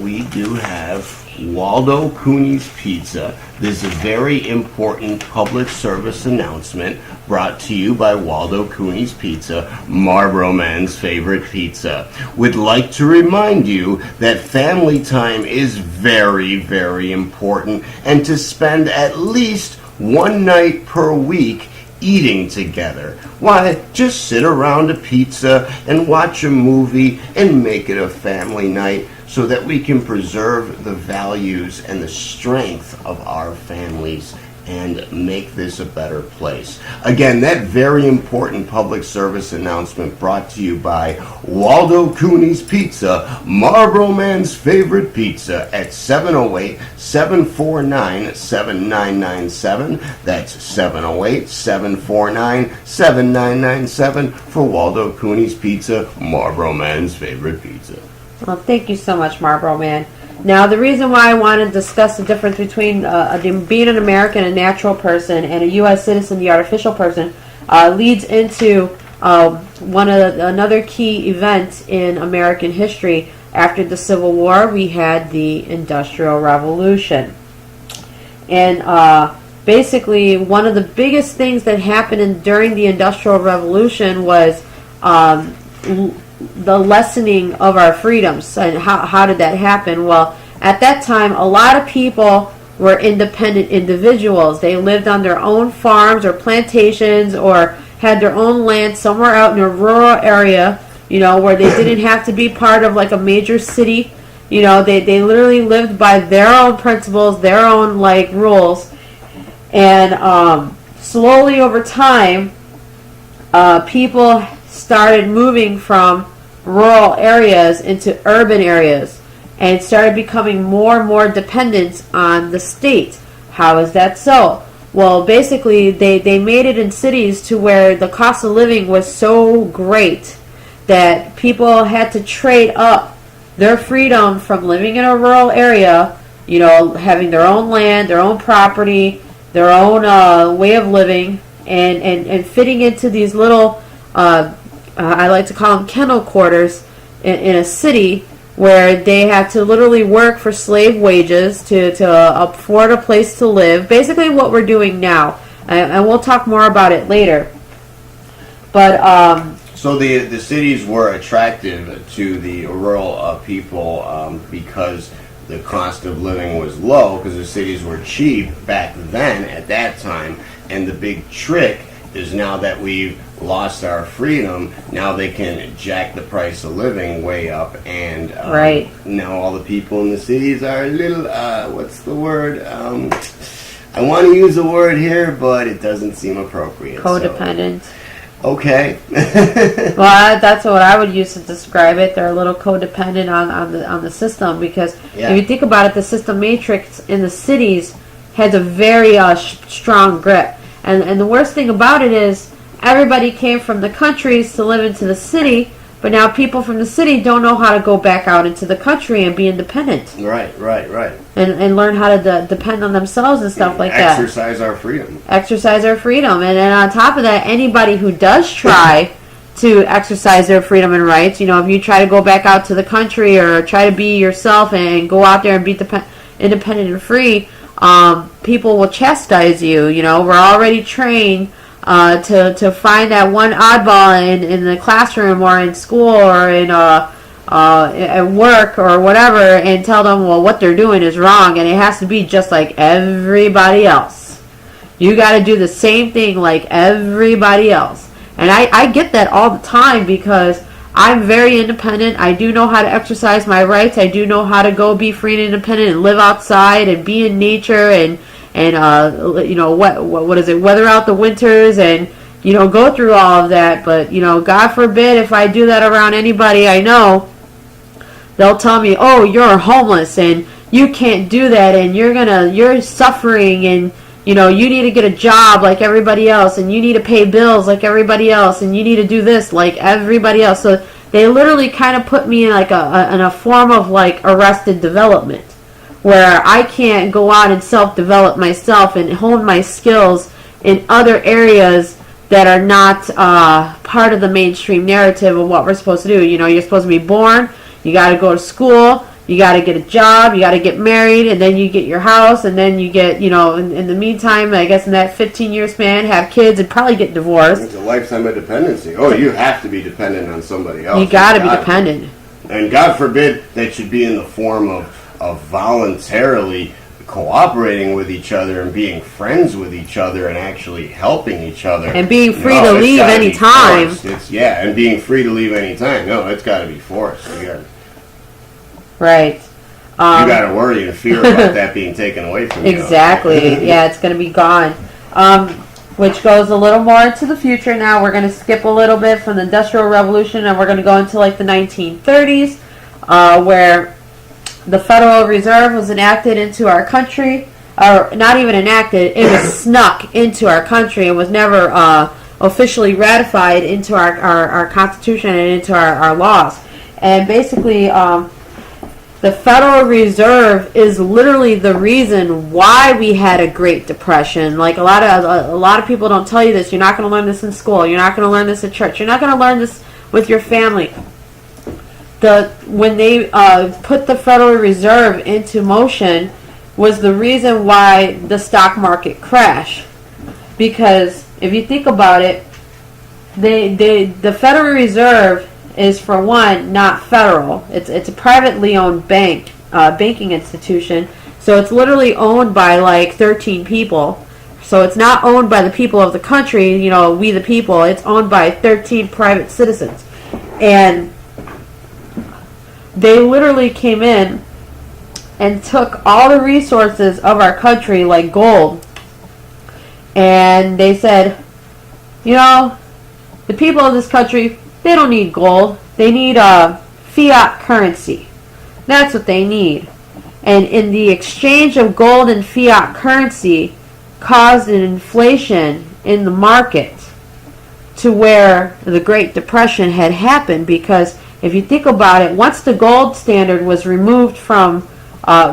Speaker 1: We do have Waldo Cooney's Pizza. This is a very important public service announcement brought to you by Waldo Cooney's Pizza, Marlboro Man's favorite pizza. We'd like to remind you that family time is very, very important, and to spend at least one night per week eating together. Why, just sit around a pizza and watch a movie and make it a family night so that we can preserve the values and the strength of our families and make this a better place. Again, that very important public service announcement brought to you by Waldo Cooney's Pizza, Marlboro Man's favorite pizza, at 708-749-7997. That's 708-749-7997 for Waldo Cooney's Pizza, Marlboro Man's favorite pizza.
Speaker 2: Well, thank you so much, Marlboro Man. Now, the reason why I want to discuss the difference between being an American, a natural person, and a U.S. citizen, the artificial person, leads into another key event in American history. After the Civil War, we had the Industrial Revolution. And basically, one of the biggest things that happened during the Industrial Revolution was the lessening of our freedoms. And how did that happen? Well, at that time, a lot of people were independent individuals. They lived on their own farms or plantations, or had their own land somewhere out in a rural area, where they didn't have to be part of like a major city. They literally lived by their own principles, their own rules. And slowly over time, people started moving from rural areas into urban areas and started becoming more and more dependent on the state. How is that so? Well, basically, they made it in cities to where the cost of living was so great that people had to trade up their freedom from living in a rural area, having their own land, their own property, their own way of living, and fitting into these little I like to call them kennel quarters in a city, where they have to literally work for slave wages to afford a place to live. Basically what we're doing now. And we'll talk more about it later. But
Speaker 1: so the cities were attractive to the rural people because the cost of living was low, because the cities were cheap back then at that time. And the big trick is, now that we've lost our freedom, now they can jack the price of living way up, and
Speaker 2: right.
Speaker 1: Now all the people in the cities are a little, what's the word? I want to use a word here, but it doesn't seem appropriate.
Speaker 2: Codependent.
Speaker 1: So. Okay.
Speaker 2: Well, that's what I would use to describe it. They're a little codependent on the system, because if you think about it, the system matrix in the cities has a very strong grip. And the worst thing about it is, everybody came from the countries to live into the city, but now people from the city don't know how to go back out into the country and be independent.
Speaker 1: Right.
Speaker 2: And learn how to depend on themselves and stuff like that.
Speaker 1: Exercise our freedom.
Speaker 2: Exercise our freedom. And then on top of that, anybody who does try to exercise their freedom and rights, if you try to go back out to the country or try to be yourself and go out there and be independent and free, people will chastise you. We're already trained to find that one oddball in the classroom or in school or in at work or whatever, and tell them, well, what they're doing is wrong, and it has to be just like everybody else. You got to do the same thing like everybody else. And I get that all the time, because I'm very independent. I do know how to exercise my rights. I do know how to go be free and independent and live outside and be in nature and what is it, weather out the winters and go through all of that. But God forbid if I do that around anybody I know, they'll tell me, oh, you're homeless and you can't do that, and you're suffering, and you need to get a job like everybody else, and you need to pay bills like everybody else, and you need to do this like everybody else. So they literally kind of put me in like in a form of like arrested development, where I can't go out and self-develop myself and hone my skills in other areas that are not part of the mainstream narrative of what we're supposed to do. You know, you're supposed to be born, you got to go to school, you got to get a job, you got to get married, and then you get your house, and then you get, you know, in the meantime, I guess in that 15-year span, have kids and probably get divorced.
Speaker 1: It's a lifetime of dependency. Oh, you have to be dependent on somebody else.
Speaker 2: You got to be dependent.
Speaker 1: And God forbid that should be in the form of voluntarily cooperating with each other and being friends with each other and actually helping each other.
Speaker 2: And being free to leave any time.
Speaker 1: Yeah, and being free to leave any time. No, it's got to be forced.
Speaker 2: Right.
Speaker 1: You got to worry and fear about that being taken away from you.
Speaker 2: Exactly. Yeah, it's going to be gone. Which goes a little more into the future now. We're going to skip a little bit from the Industrial Revolution, and we're going to go into like the 1930s, where the Federal Reserve was enacted into our country. Or not even enacted, it was snuck into our country and was never officially ratified into our Constitution and into our laws. And basically, the Federal Reserve is literally the reason why we had a Great Depression. Like a lot of people don't tell you this. You're not going to learn this in school. You're not going to learn this at church. You're not going to learn this with your family. When they put the Federal Reserve into motion was the reason why the stock market crashed. Because if you think about it, the Federal Reserve is, for one, not federal. It's a privately owned banking institution. So it's literally owned by like 13 people. So it's not owned by the people of the country, you know, we the people. It's owned by 13 private citizens. And they literally came in and took all the resources of our country, like gold, and they said, you know, the people of this country, they don't need gold. They need fiat currency. That's what they need. And in the exchange of gold and fiat currency caused an inflation in the market to where the Great Depression had happened. Because if you think about it, once the gold standard was removed from,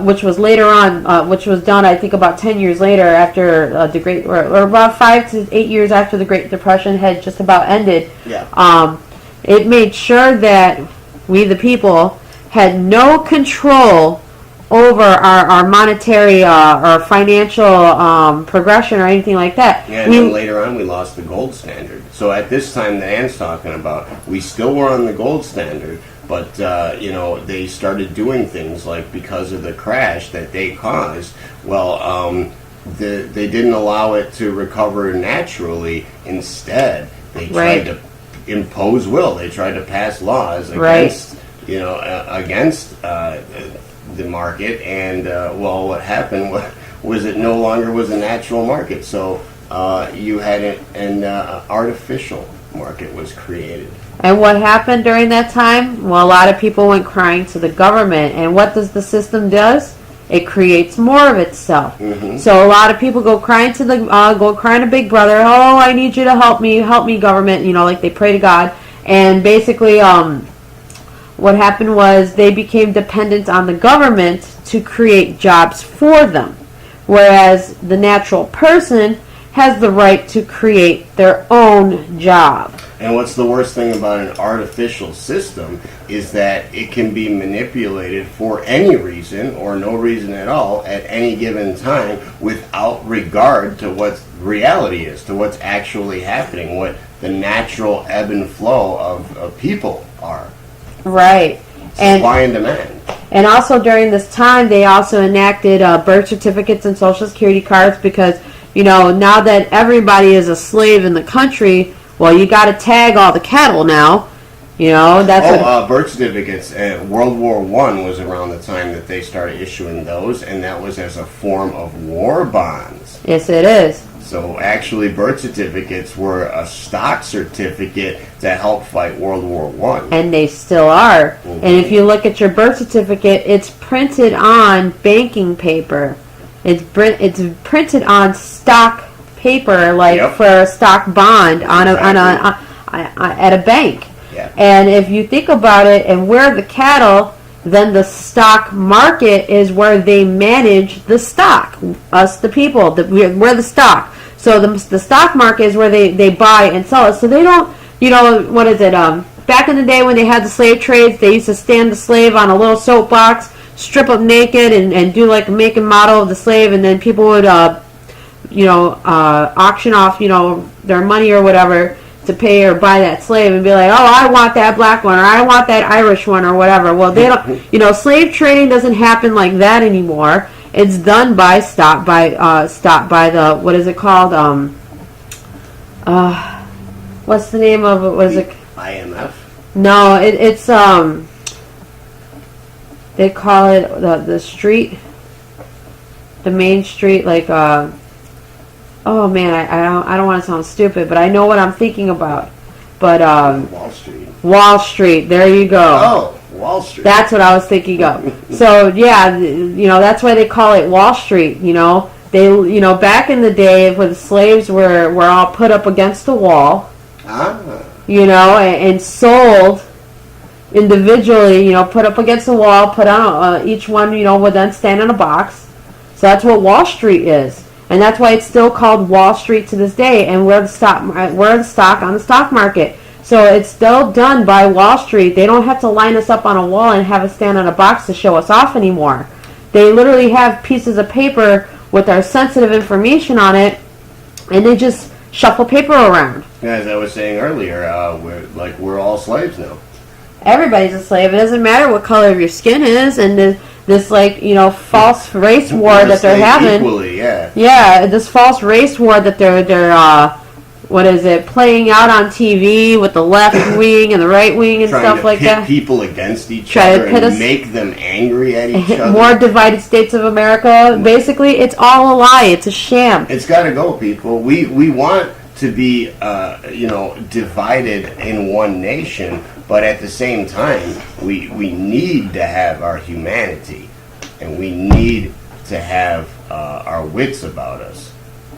Speaker 2: which was later on, which was done, I think, about 10 years later after the Great, or about 5 to 8 years after the Great Depression had just about ended.
Speaker 1: Yeah.
Speaker 2: It made sure that we, the people, had no control over our monetary or financial progression or anything like that.
Speaker 1: Yeah, and then later on we lost the gold standard. So at this time that Ann's talking about, we still were on the gold standard, but you know, they started doing things like, because of the crash that they caused, well, they didn't allow it to recover naturally. Instead, they tried to impose will. They tried to pass laws against, you know, against the market, and well, what happened was it no longer was a natural market. So you had an artificial market was created.
Speaker 2: And what happened during that time? Well, a lot of people went crying to the government. And what does the system does? It creates more of itself. Mm-hmm. So a lot of people go crying to Big Brother. Oh, I need you to help me, government. You know, like they pray to God. And basically, what happened was they became dependent on the government to create jobs for them, whereas the natural person has the right to create their own job.
Speaker 1: And what's the worst thing about an artificial system is that it can be manipulated for any reason or no reason at all at any given time without regard to what reality is, to what's actually happening, what the natural ebb and flow of people are.
Speaker 2: Right.
Speaker 1: Supply and demand.
Speaker 2: And also during this time, they also enacted birth certificates and Social Security cards because, you know, now that everybody is a slave in the country, well, you got to tag all the cattle now. You know, that's
Speaker 1: birth certificates. World War I was around the time that they started issuing those, and that was as a form of war bonds.
Speaker 2: Yes, it is.
Speaker 1: So actually, birth certificates were a stock certificate to help fight World War I.
Speaker 2: And they still are.
Speaker 1: Mm-hmm.
Speaker 2: And if you look at your birth certificate, it's printed on banking paper. It's printed on stock paper, like for a stock bond at a bank.
Speaker 1: Yeah.
Speaker 2: And if you think about it, and we're the cattle, then the stock market is where they manage the stock. Us, the people, we're the stock. So the stock market is where they buy and sell it. So they don't, what is it? Back in the day when they had the slave trades, they used to stand the slave on a little soapbox, strip up naked, and do like a make and model of the slave, and then people would, auction off, their money or whatever to pay or buy that slave and be like, oh, I want that black one, or I want that Irish one, or whatever. Well, they don't, slave trading doesn't happen like that anymore. It's done by the, what is it called? What's the name of it? Was it
Speaker 1: IMF?
Speaker 2: No, it's they call it the street, the main street, like oh man, I don't want to sound stupid, but I know what I'm thinking about. But
Speaker 1: Wall Street.
Speaker 2: Wall Street, there you go.
Speaker 1: Oh, Wall Street.
Speaker 2: That's what I was thinking of. So yeah, that's why they call it Wall Street. They, back in the day when the slaves were all put up against the wall, and sold individually, put up against the wall, put on each one, would then stand in a box. So that's what Wall Street is. And that's why it's still called Wall Street to this day, and we're the stock on the stock market. So it's still done by Wall Street. They don't have to line us up on a wall and have us stand on a box to show us off anymore. They literally have pieces of paper with our sensitive information on it, and they just shuffle paper around.
Speaker 1: Yeah, as I was saying earlier, we're all slaves now.
Speaker 2: Everybody's a slave. It doesn't matter what color your skin is, and this false race war that they're having.
Speaker 1: Equally, yeah.
Speaker 2: Yeah, this false race war that they're playing out on TV with the left wing and the right wing and stuff like that.
Speaker 1: Trying to pit people against each other and make them angry at each other.
Speaker 2: More divided states of America. Basically, it's all a lie. It's a sham.
Speaker 1: It's got to go, people. We want to be, divided in one nation, but at the same time, we need to have our humanity, and we need to have our wits about us,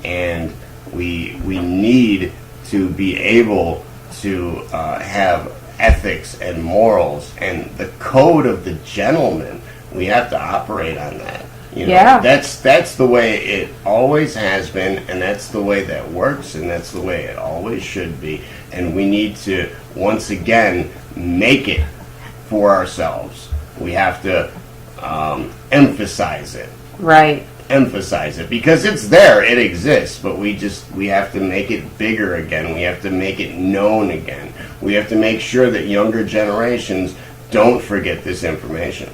Speaker 1: and we need to be able to have ethics and morals and the code of the gentleman. We have to operate on that. That's the way it always has been, and that's the way that works, and that's the way it always should be. And we need to, once again, make it for ourselves. We have to emphasize it.
Speaker 2: Right.
Speaker 1: Emphasize it, because it's there, it exists, but we have to make it bigger again. We have to make it known again. We have to make sure that younger generations don't forget this information.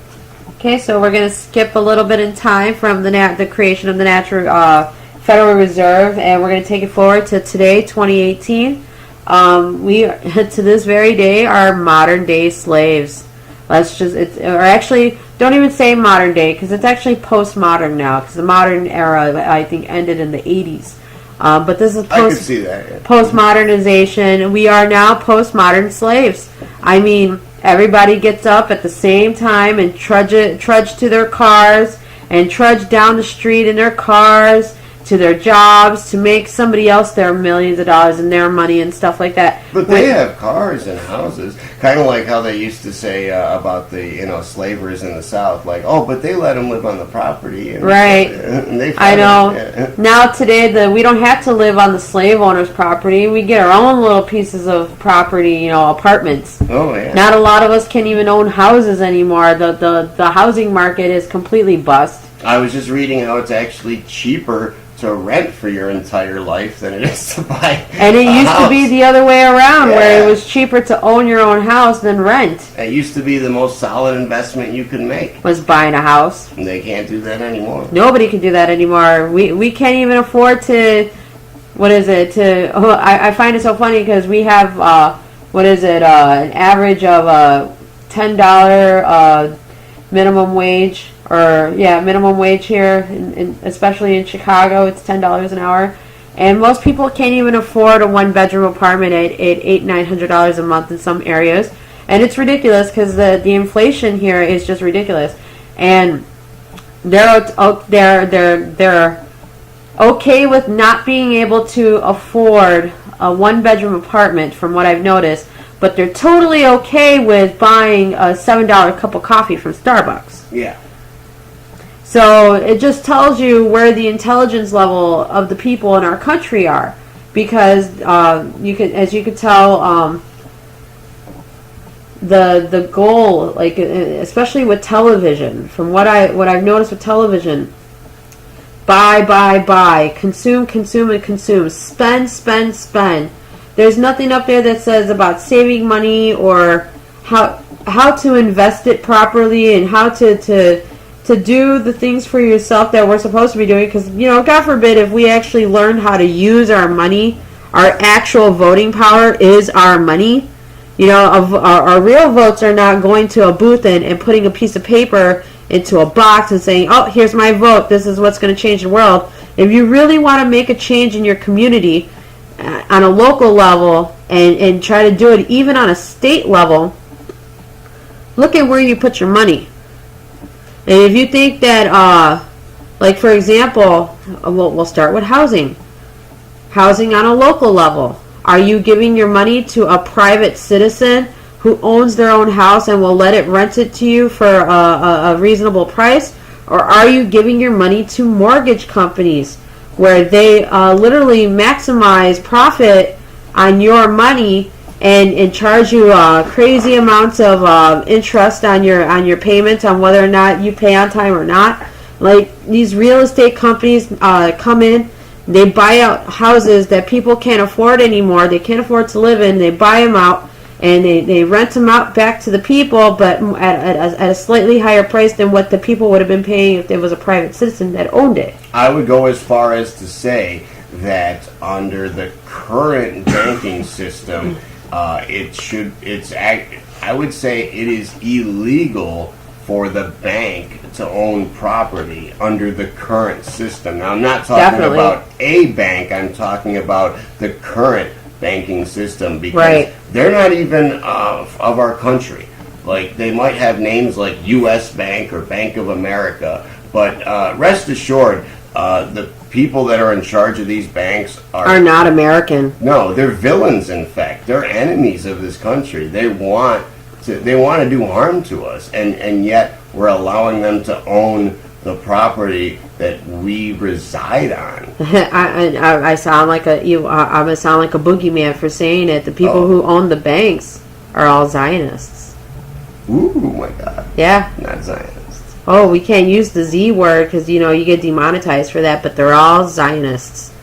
Speaker 2: Okay, so we're going to skip a little bit in time from the creation of the Federal Reserve, and we're going to take it forward to today, 2018. We, to this very day, are modern day slaves. Don't even say modern day, because it's actually postmodern now, because the modern era, I think, ended in the 80s. But this is
Speaker 1: I could see that, yeah.
Speaker 2: Postmodernization. We are now postmodern slaves. I mean, everybody gets up at the same time and trudge to their cars and trudge down the street in their cars to their jobs to make somebody else their millions of dollars and their money and stuff like that.
Speaker 1: But they have cars and houses, kind of like how they used to say about the slavers in the South, like, oh, but they let them live on the property. And
Speaker 2: right.
Speaker 1: And they
Speaker 2: I know.
Speaker 1: Yeah.
Speaker 2: Now today, we don't have to live on the slave owner's property. We get our own little pieces of property, apartments.
Speaker 1: Oh yeah.
Speaker 2: Not a lot of us can even own houses anymore. The housing market is completely bust.
Speaker 1: I was just reading how it's actually cheaper to rent for your entire life than it is to buy.
Speaker 2: And it used to be the other way around,
Speaker 1: Yeah.
Speaker 2: where it was cheaper to own your own house than rent.
Speaker 1: It used to be the most solid investment you could make.
Speaker 2: Was buying a house.
Speaker 1: And they can't do that anymore.
Speaker 2: Nobody can do that anymore. We can't even afford to. What is it? I find it so funny because we have an average of $10 minimum wage. Minimum wage here, especially in Chicago, it's $10 an hour. And most people can't even afford a one-bedroom apartment at $800-900 a month in some areas. And it's ridiculous because the inflation here is just ridiculous. And they're okay with not being able to afford a one-bedroom apartment, from what I've noticed. but they're totally okay with buying a $7 cup of coffee from Starbucks.
Speaker 1: Yeah.
Speaker 2: So it just tells you where the intelligence level of the people in our country are, because as you could tell, the goal, like especially with television, from what I've noticed with television, buy, consume, and consume, spend. There's nothing up there that says about saving money or how to invest it properly and how to do the things for yourself that we're supposed to be doing. Because, God forbid, if we actually learn how to use our money, our actual voting power is our money. Our real votes are not going to a booth and putting a piece of paper into a box and saying, oh, here's my vote, this is what's going to change the world. If you really want to make a change in your community on a local level and try to do it even on a state level, look at where you put your money. And if you think that, like for example, we'll start with housing. Housing on a local level. Are you giving your money to a private citizen who owns their own house and will let it rent it to you for a reasonable price? Or are you giving your money to mortgage companies where they literally maximize profit on your money and charge you crazy amounts of interest on your payments on whether or not you pay on time or not? Like these real estate companies come in, they buy out houses that people can't afford anymore. They can't afford to live in. They buy them out and they rent them out back to the people, but at a slightly higher price than what the people would have been paying if there was a private citizen that owned it.
Speaker 1: I would go as far as to say that under the current banking system, I would say it is illegal for the bank to own property under the current system. Now, I'm not talking about a bank. I'm talking about the current banking system, because they're not even of our country. Like, they might have names like U.S. Bank or Bank of America, but rest assured, the people that are in charge of these banks are
Speaker 2: not American.
Speaker 1: No, they're villains, in fact. They're enemies of this country. They want to do harm to us, and yet we're allowing them to own the property that we reside on.
Speaker 2: I sound like I'm gonna sound like a boogeyman for saying it. The people who own the banks are all Zionists.
Speaker 1: Ooh, my God.
Speaker 2: Yeah.
Speaker 1: Not Zionists.
Speaker 2: Oh, we can't use the Z word because you get demonetized for that, but they're all Zionists.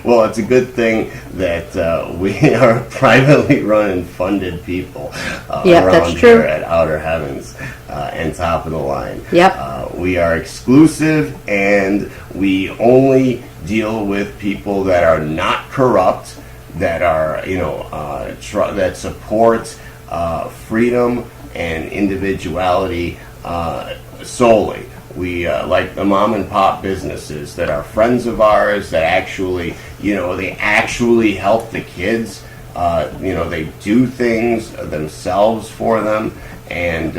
Speaker 1: Well, it's a good thing that we are privately run and funded people around here at Outer Heavens and Top of the Line.
Speaker 2: Yep.
Speaker 1: We are exclusive, and we only deal with people that are not corrupt, that are that support freedom and individuality solely. We like the mom and pop businesses that are friends of ours that actually, they actually help the kids. They do things themselves for them, and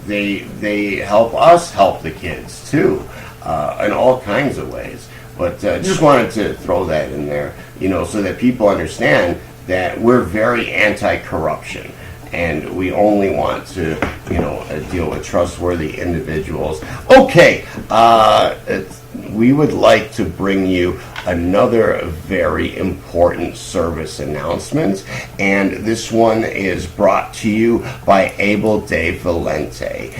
Speaker 1: they help us help the kids too, in all kinds of ways. But just wanted to throw that in there, so that people understand that we're very anti-corruption. And we only want to, deal with trustworthy individuals. Okay, we would like to bring you another very important service announcement, and this one is brought to you by Abel de Valiente.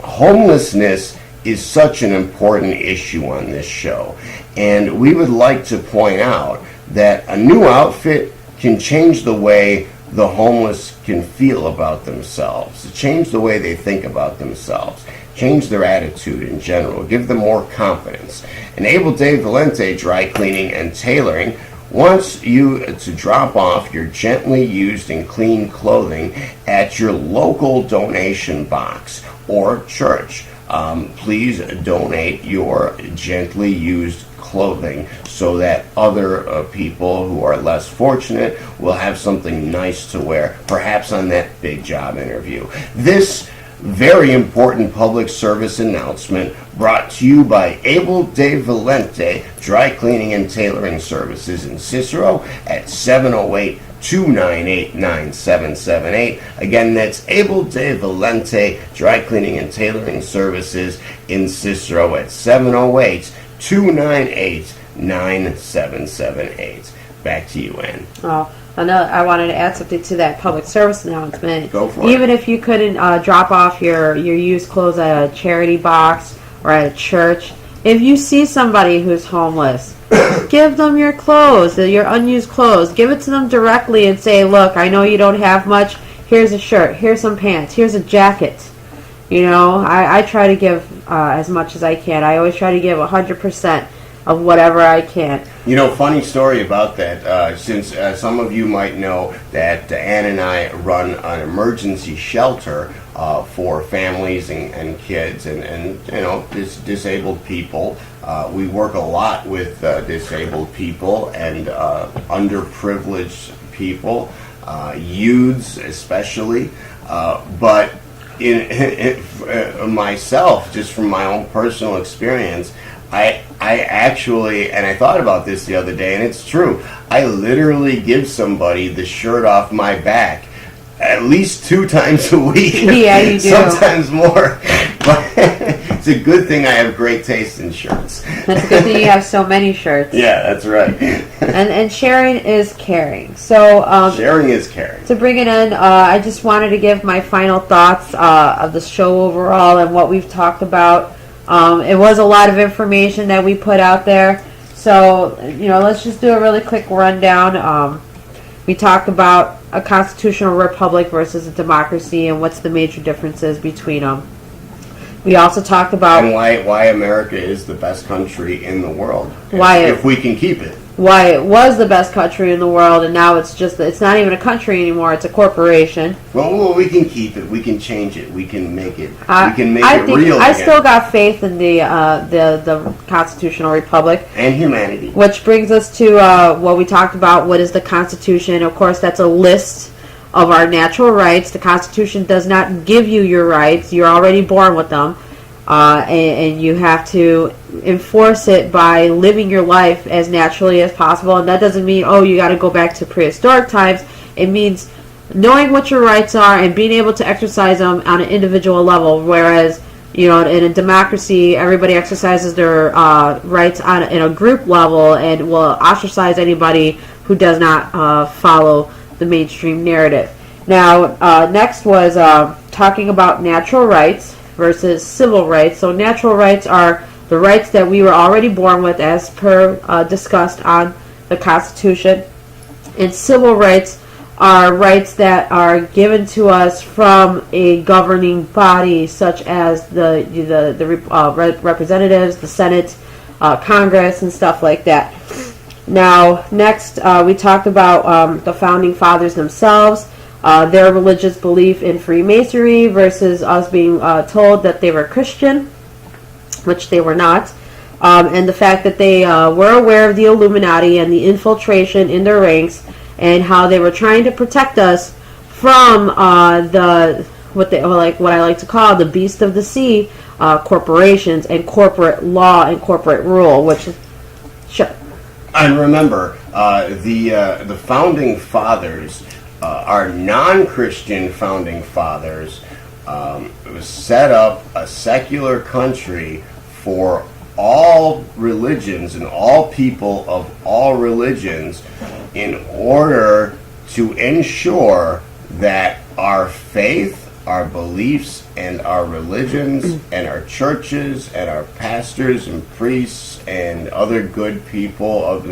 Speaker 1: Homelessness is such an important issue on this show, and we would like to point out that a new outfit can change the way the homeless can feel about themselves, change the way they think about themselves, change their attitude in general, give them more confidence. And Abel de Valiente Dry Cleaning and Tailoring wants you to drop off your gently used and clean clothing at your local donation box or church. Please donate your gently used clothing so that other people who are less fortunate will have something nice to wear, perhaps on that big job interview. This very important public service announcement brought to you by Abel de Valiente Dry Cleaning and Tailoring Services in Cicero at 708-298-9778. Again, that's Abel de Valiente Dry Cleaning and Tailoring Services in Cicero at 708-298-9778. Back to you, Ann.
Speaker 2: Oh, I wanted to add something to that public service announcement.
Speaker 1: Go for it.
Speaker 2: Even if you couldn't drop off your used clothes at a charity box or at a church, if you see somebody who's homeless, give them your clothes, your unused clothes. Give it to them directly and say, look, I know you don't have much. Here's a shirt. Here's some pants. Here's a jacket. You know, I try to give as much as I can. I always try to give 100% of whatever I can.
Speaker 1: You know, funny story about that, since some of you might know that Ann and I run an emergency shelter for families and kids and you know, disabled people. We work a lot with disabled people and underprivileged people, youths especially, but in myself, just from my own personal experience, I actually, and I thought about this the other day, and it's true, I literally give somebody the shirt off my back at least 2 times a week.
Speaker 2: Yeah, you do.
Speaker 1: Sometimes more. But it's a good thing I have great taste in shirts.
Speaker 2: That's a good thing you have so many shirts.
Speaker 1: Yeah, that's right.
Speaker 2: And sharing is caring. So
Speaker 1: Sharing is caring.
Speaker 2: to bring it in, I just wanted to give my final thoughts of the show overall and what we've talked about. It was a lot of information that we put out there. So, you know, let's just do a really quick rundown. We talked about a constitutional republic versus a democracy and what's the major differences between them. We also talked about
Speaker 1: And why America is the best country in the world.
Speaker 2: Why
Speaker 1: if we can keep it.
Speaker 2: why it was the best country in the world, and now it's not even a country anymore, it's a corporation.
Speaker 1: Well, we can keep it. We can change it. We can make it.
Speaker 2: I
Speaker 1: we can make
Speaker 2: I
Speaker 1: it
Speaker 2: think
Speaker 1: real
Speaker 2: I
Speaker 1: again.
Speaker 2: still got faith in the constitutional republic.
Speaker 1: And humanity.
Speaker 2: Which brings us to what we talked about. What is the Constitution? Of course, that's a list of our natural rights. The Constitution does not give you your rights. You're already born with them. And you have to enforce it by living your life as naturally as possible. And that doesn't mean, oh, you got to go back to prehistoric times. It means knowing what your rights are and being able to exercise them on an individual level. Whereas, you know, in a democracy, everybody exercises their rights in a group level and will ostracize anybody who does not follow the mainstream narrative. Now, next was talking about natural rights versus civil rights. So natural rights are the rights that we were already born with, as per discussed on the Constitution. And civil rights are rights that are given to us from a governing body, such as the representatives, the Senate, Congress, and stuff like that. Now, next, we talked about the Founding Fathers themselves. Their religious belief in freemasonry versus us being told that they were Christian, which they were not, and the fact that they were aware of the Illuminati and the infiltration in their ranks, and how they were trying to protect us from what I like to call the beast of the sea, corporations and corporate law and corporate rule, which is sure.
Speaker 1: And remember, the Founding Fathers. Our non-Christian founding fathers set up a secular country for all religions and all people of all religions in order to ensure that our faith, our beliefs, and our religions and our churches and our pastors and priests and other good people of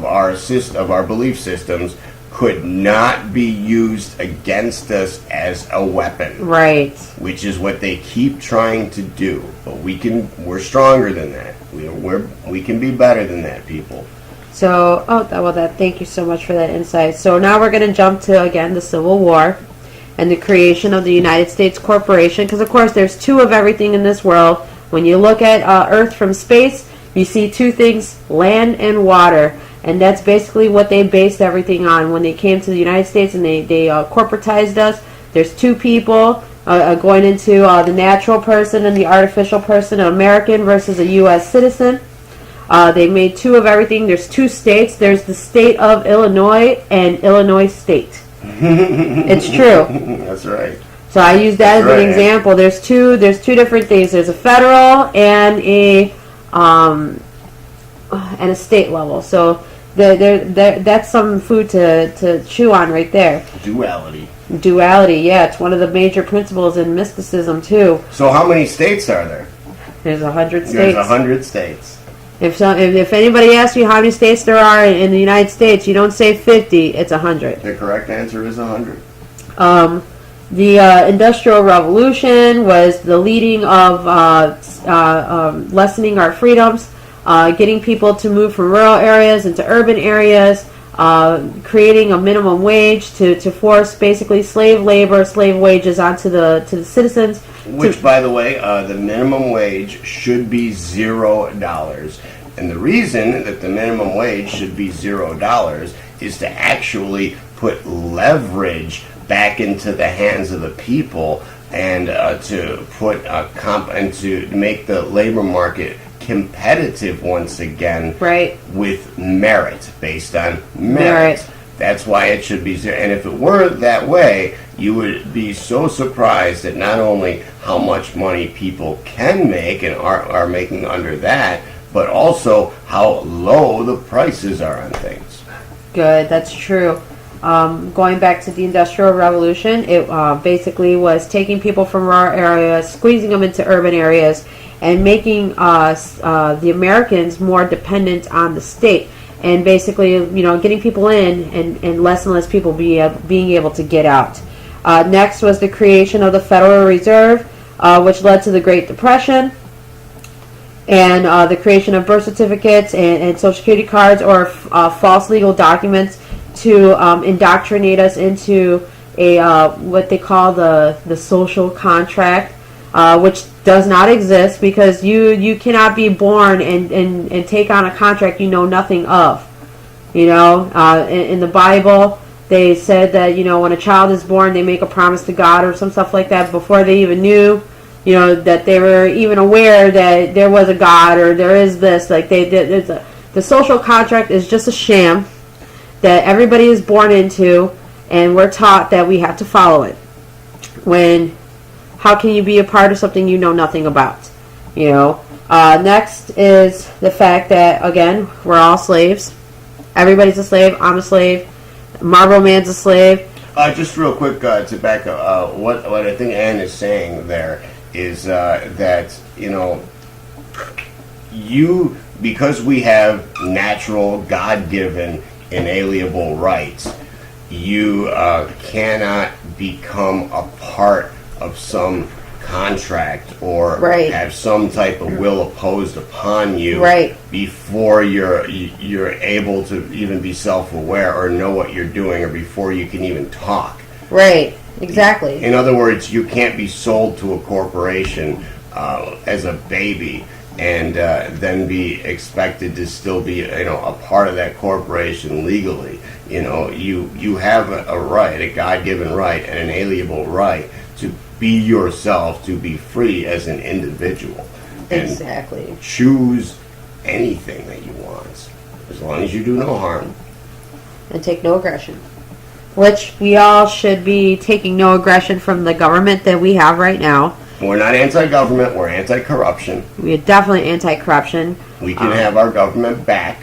Speaker 1: our belief systems could not be used against us as a weapon.
Speaker 2: Right.
Speaker 1: Which is what they keep trying to do. But we're stronger than that. We can be better than that, people.
Speaker 2: So, thank you so much for that insight. So now we're going to jump to, again, the Civil War and the creation of the United States Corporation. Because, of course, there's 2 of everything in this world. When you look at Earth from space, you see 2 things, land and water. And that's basically what they based everything on. When they came to the United States and they corporatized us, there's 2 people going into the natural person and the artificial person, an American versus a U.S. citizen. They made 2 of everything. There's 2 states. There's the state of Illinois and Illinois State. It's true.
Speaker 1: That's right.
Speaker 2: So I use that as an example. There's two different things. There's a federal and a state level. So that's some food to chew on right there.
Speaker 1: Duality.
Speaker 2: Duality, yeah. It's one of the major principles in mysticism too.
Speaker 1: So how many states are there?
Speaker 2: There's 100 states.
Speaker 1: There's 100 states.
Speaker 2: If anybody asks you how many states there are in the United States, you don't say 50, it's 100.
Speaker 1: The correct answer is 100.
Speaker 2: The Industrial Revolution was the leading of lessening our freedoms, getting people to move from rural areas into urban areas, creating a minimum wage to force basically slave wages onto the citizens.
Speaker 1: Which, by the way, the minimum wage should be $0. And the reason that the minimum wage should be $0 is to actually put leverage back into the hands of the people and to put and to make the labor market competitive once again,
Speaker 2: right,
Speaker 1: with merit, based on merit. That's why it should be zero. And if it were that way, you would be so surprised at not only how much money people can make and are making under that, but also how low the prices are on things.
Speaker 2: Good, that's true. Going back to the Industrial Revolution, it basically was taking people from rural areas, squeezing them into urban areas, and making the Americans more dependent on the state. And basically, getting people in and less people being able to get out. Next was the creation of the Federal Reserve, which led to the Great Depression, and the creation of birth certificates and Social Security cards or false legal documents to indoctrinate us into a what they call the social contract, which does not exist, because you cannot be born and take on a contract you know nothing of. In the Bible, they said that when a child is born, they make a promise to God or some stuff like that before they even knew, that they were even aware that there was a God or there is this. Like the social contract is just a sham that everybody is born into, and we're taught that we have to follow it. How can you be a part of something you know nothing about? Next is the fact that, again, we're all slaves. Everybody's a slave. I'm a slave. Marlboro Man's a slave.
Speaker 1: Just real quick to back up, what I think Ann is saying there is that because we have natural, God-given, inalienable rights, you cannot become a part of some contract or have some type of will imposed upon you before you're able to even be self-aware or know what you're doing, or before you can even talk.
Speaker 2: Right, exactly.
Speaker 1: In other words, you can't be sold to a corporation as a baby and then be expected to still be a part of that corporation legally. You have a right, a God-given right, and an inalienable right to be yourself, to be free as an individual.
Speaker 2: Exactly.
Speaker 1: And choose anything that you want, as long as you do no harm.
Speaker 2: And take no aggression. Which we all should be taking no aggression from the government that we have right now.
Speaker 1: We're not anti-government, we're anti-corruption.
Speaker 2: We are definitely anti-corruption.
Speaker 1: We can have our government back.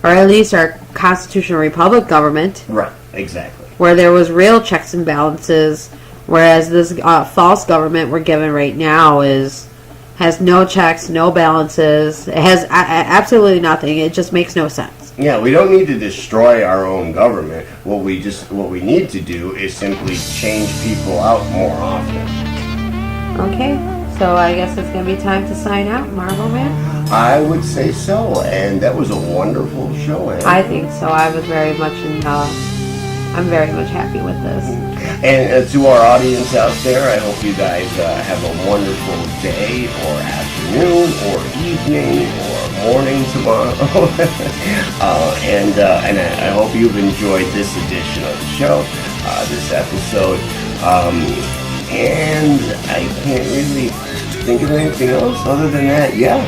Speaker 2: Or at least our constitutional republic government.
Speaker 1: Right, exactly.
Speaker 2: Where there was real checks and balances. Whereas this false government we're given right now has no checks, no balances. It has absolutely nothing. It just makes no sense.
Speaker 1: Yeah, we don't need to destroy our own government. What we need to do is simply change people out more often.
Speaker 2: Okay, so I guess it's going to be time to sign out, Marvel Man?
Speaker 1: I would say so, and that was a wonderful show, Ann.
Speaker 2: I think so. I was very much I'm very much happy with this.
Speaker 1: And to our audience out there, I hope you guys have a wonderful day or afternoon or evening or morning tomorrow. and I hope you've enjoyed this edition of the show, this episode. And I can't really think of anything else other than that. Yeah.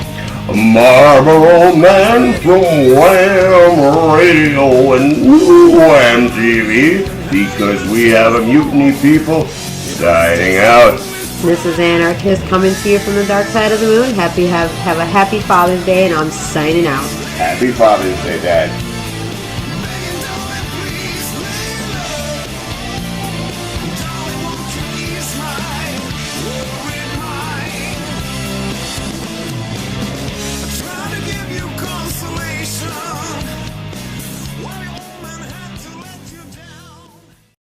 Speaker 1: Marlboro Man from WHAM Radio and WHAM TV, because we have a mutiny, people, signing out.
Speaker 2: This is Anarchist coming to you from the dark side of the moon. Have a happy Father's Day, and I'm signing out.
Speaker 1: Happy Father's Day, Dad.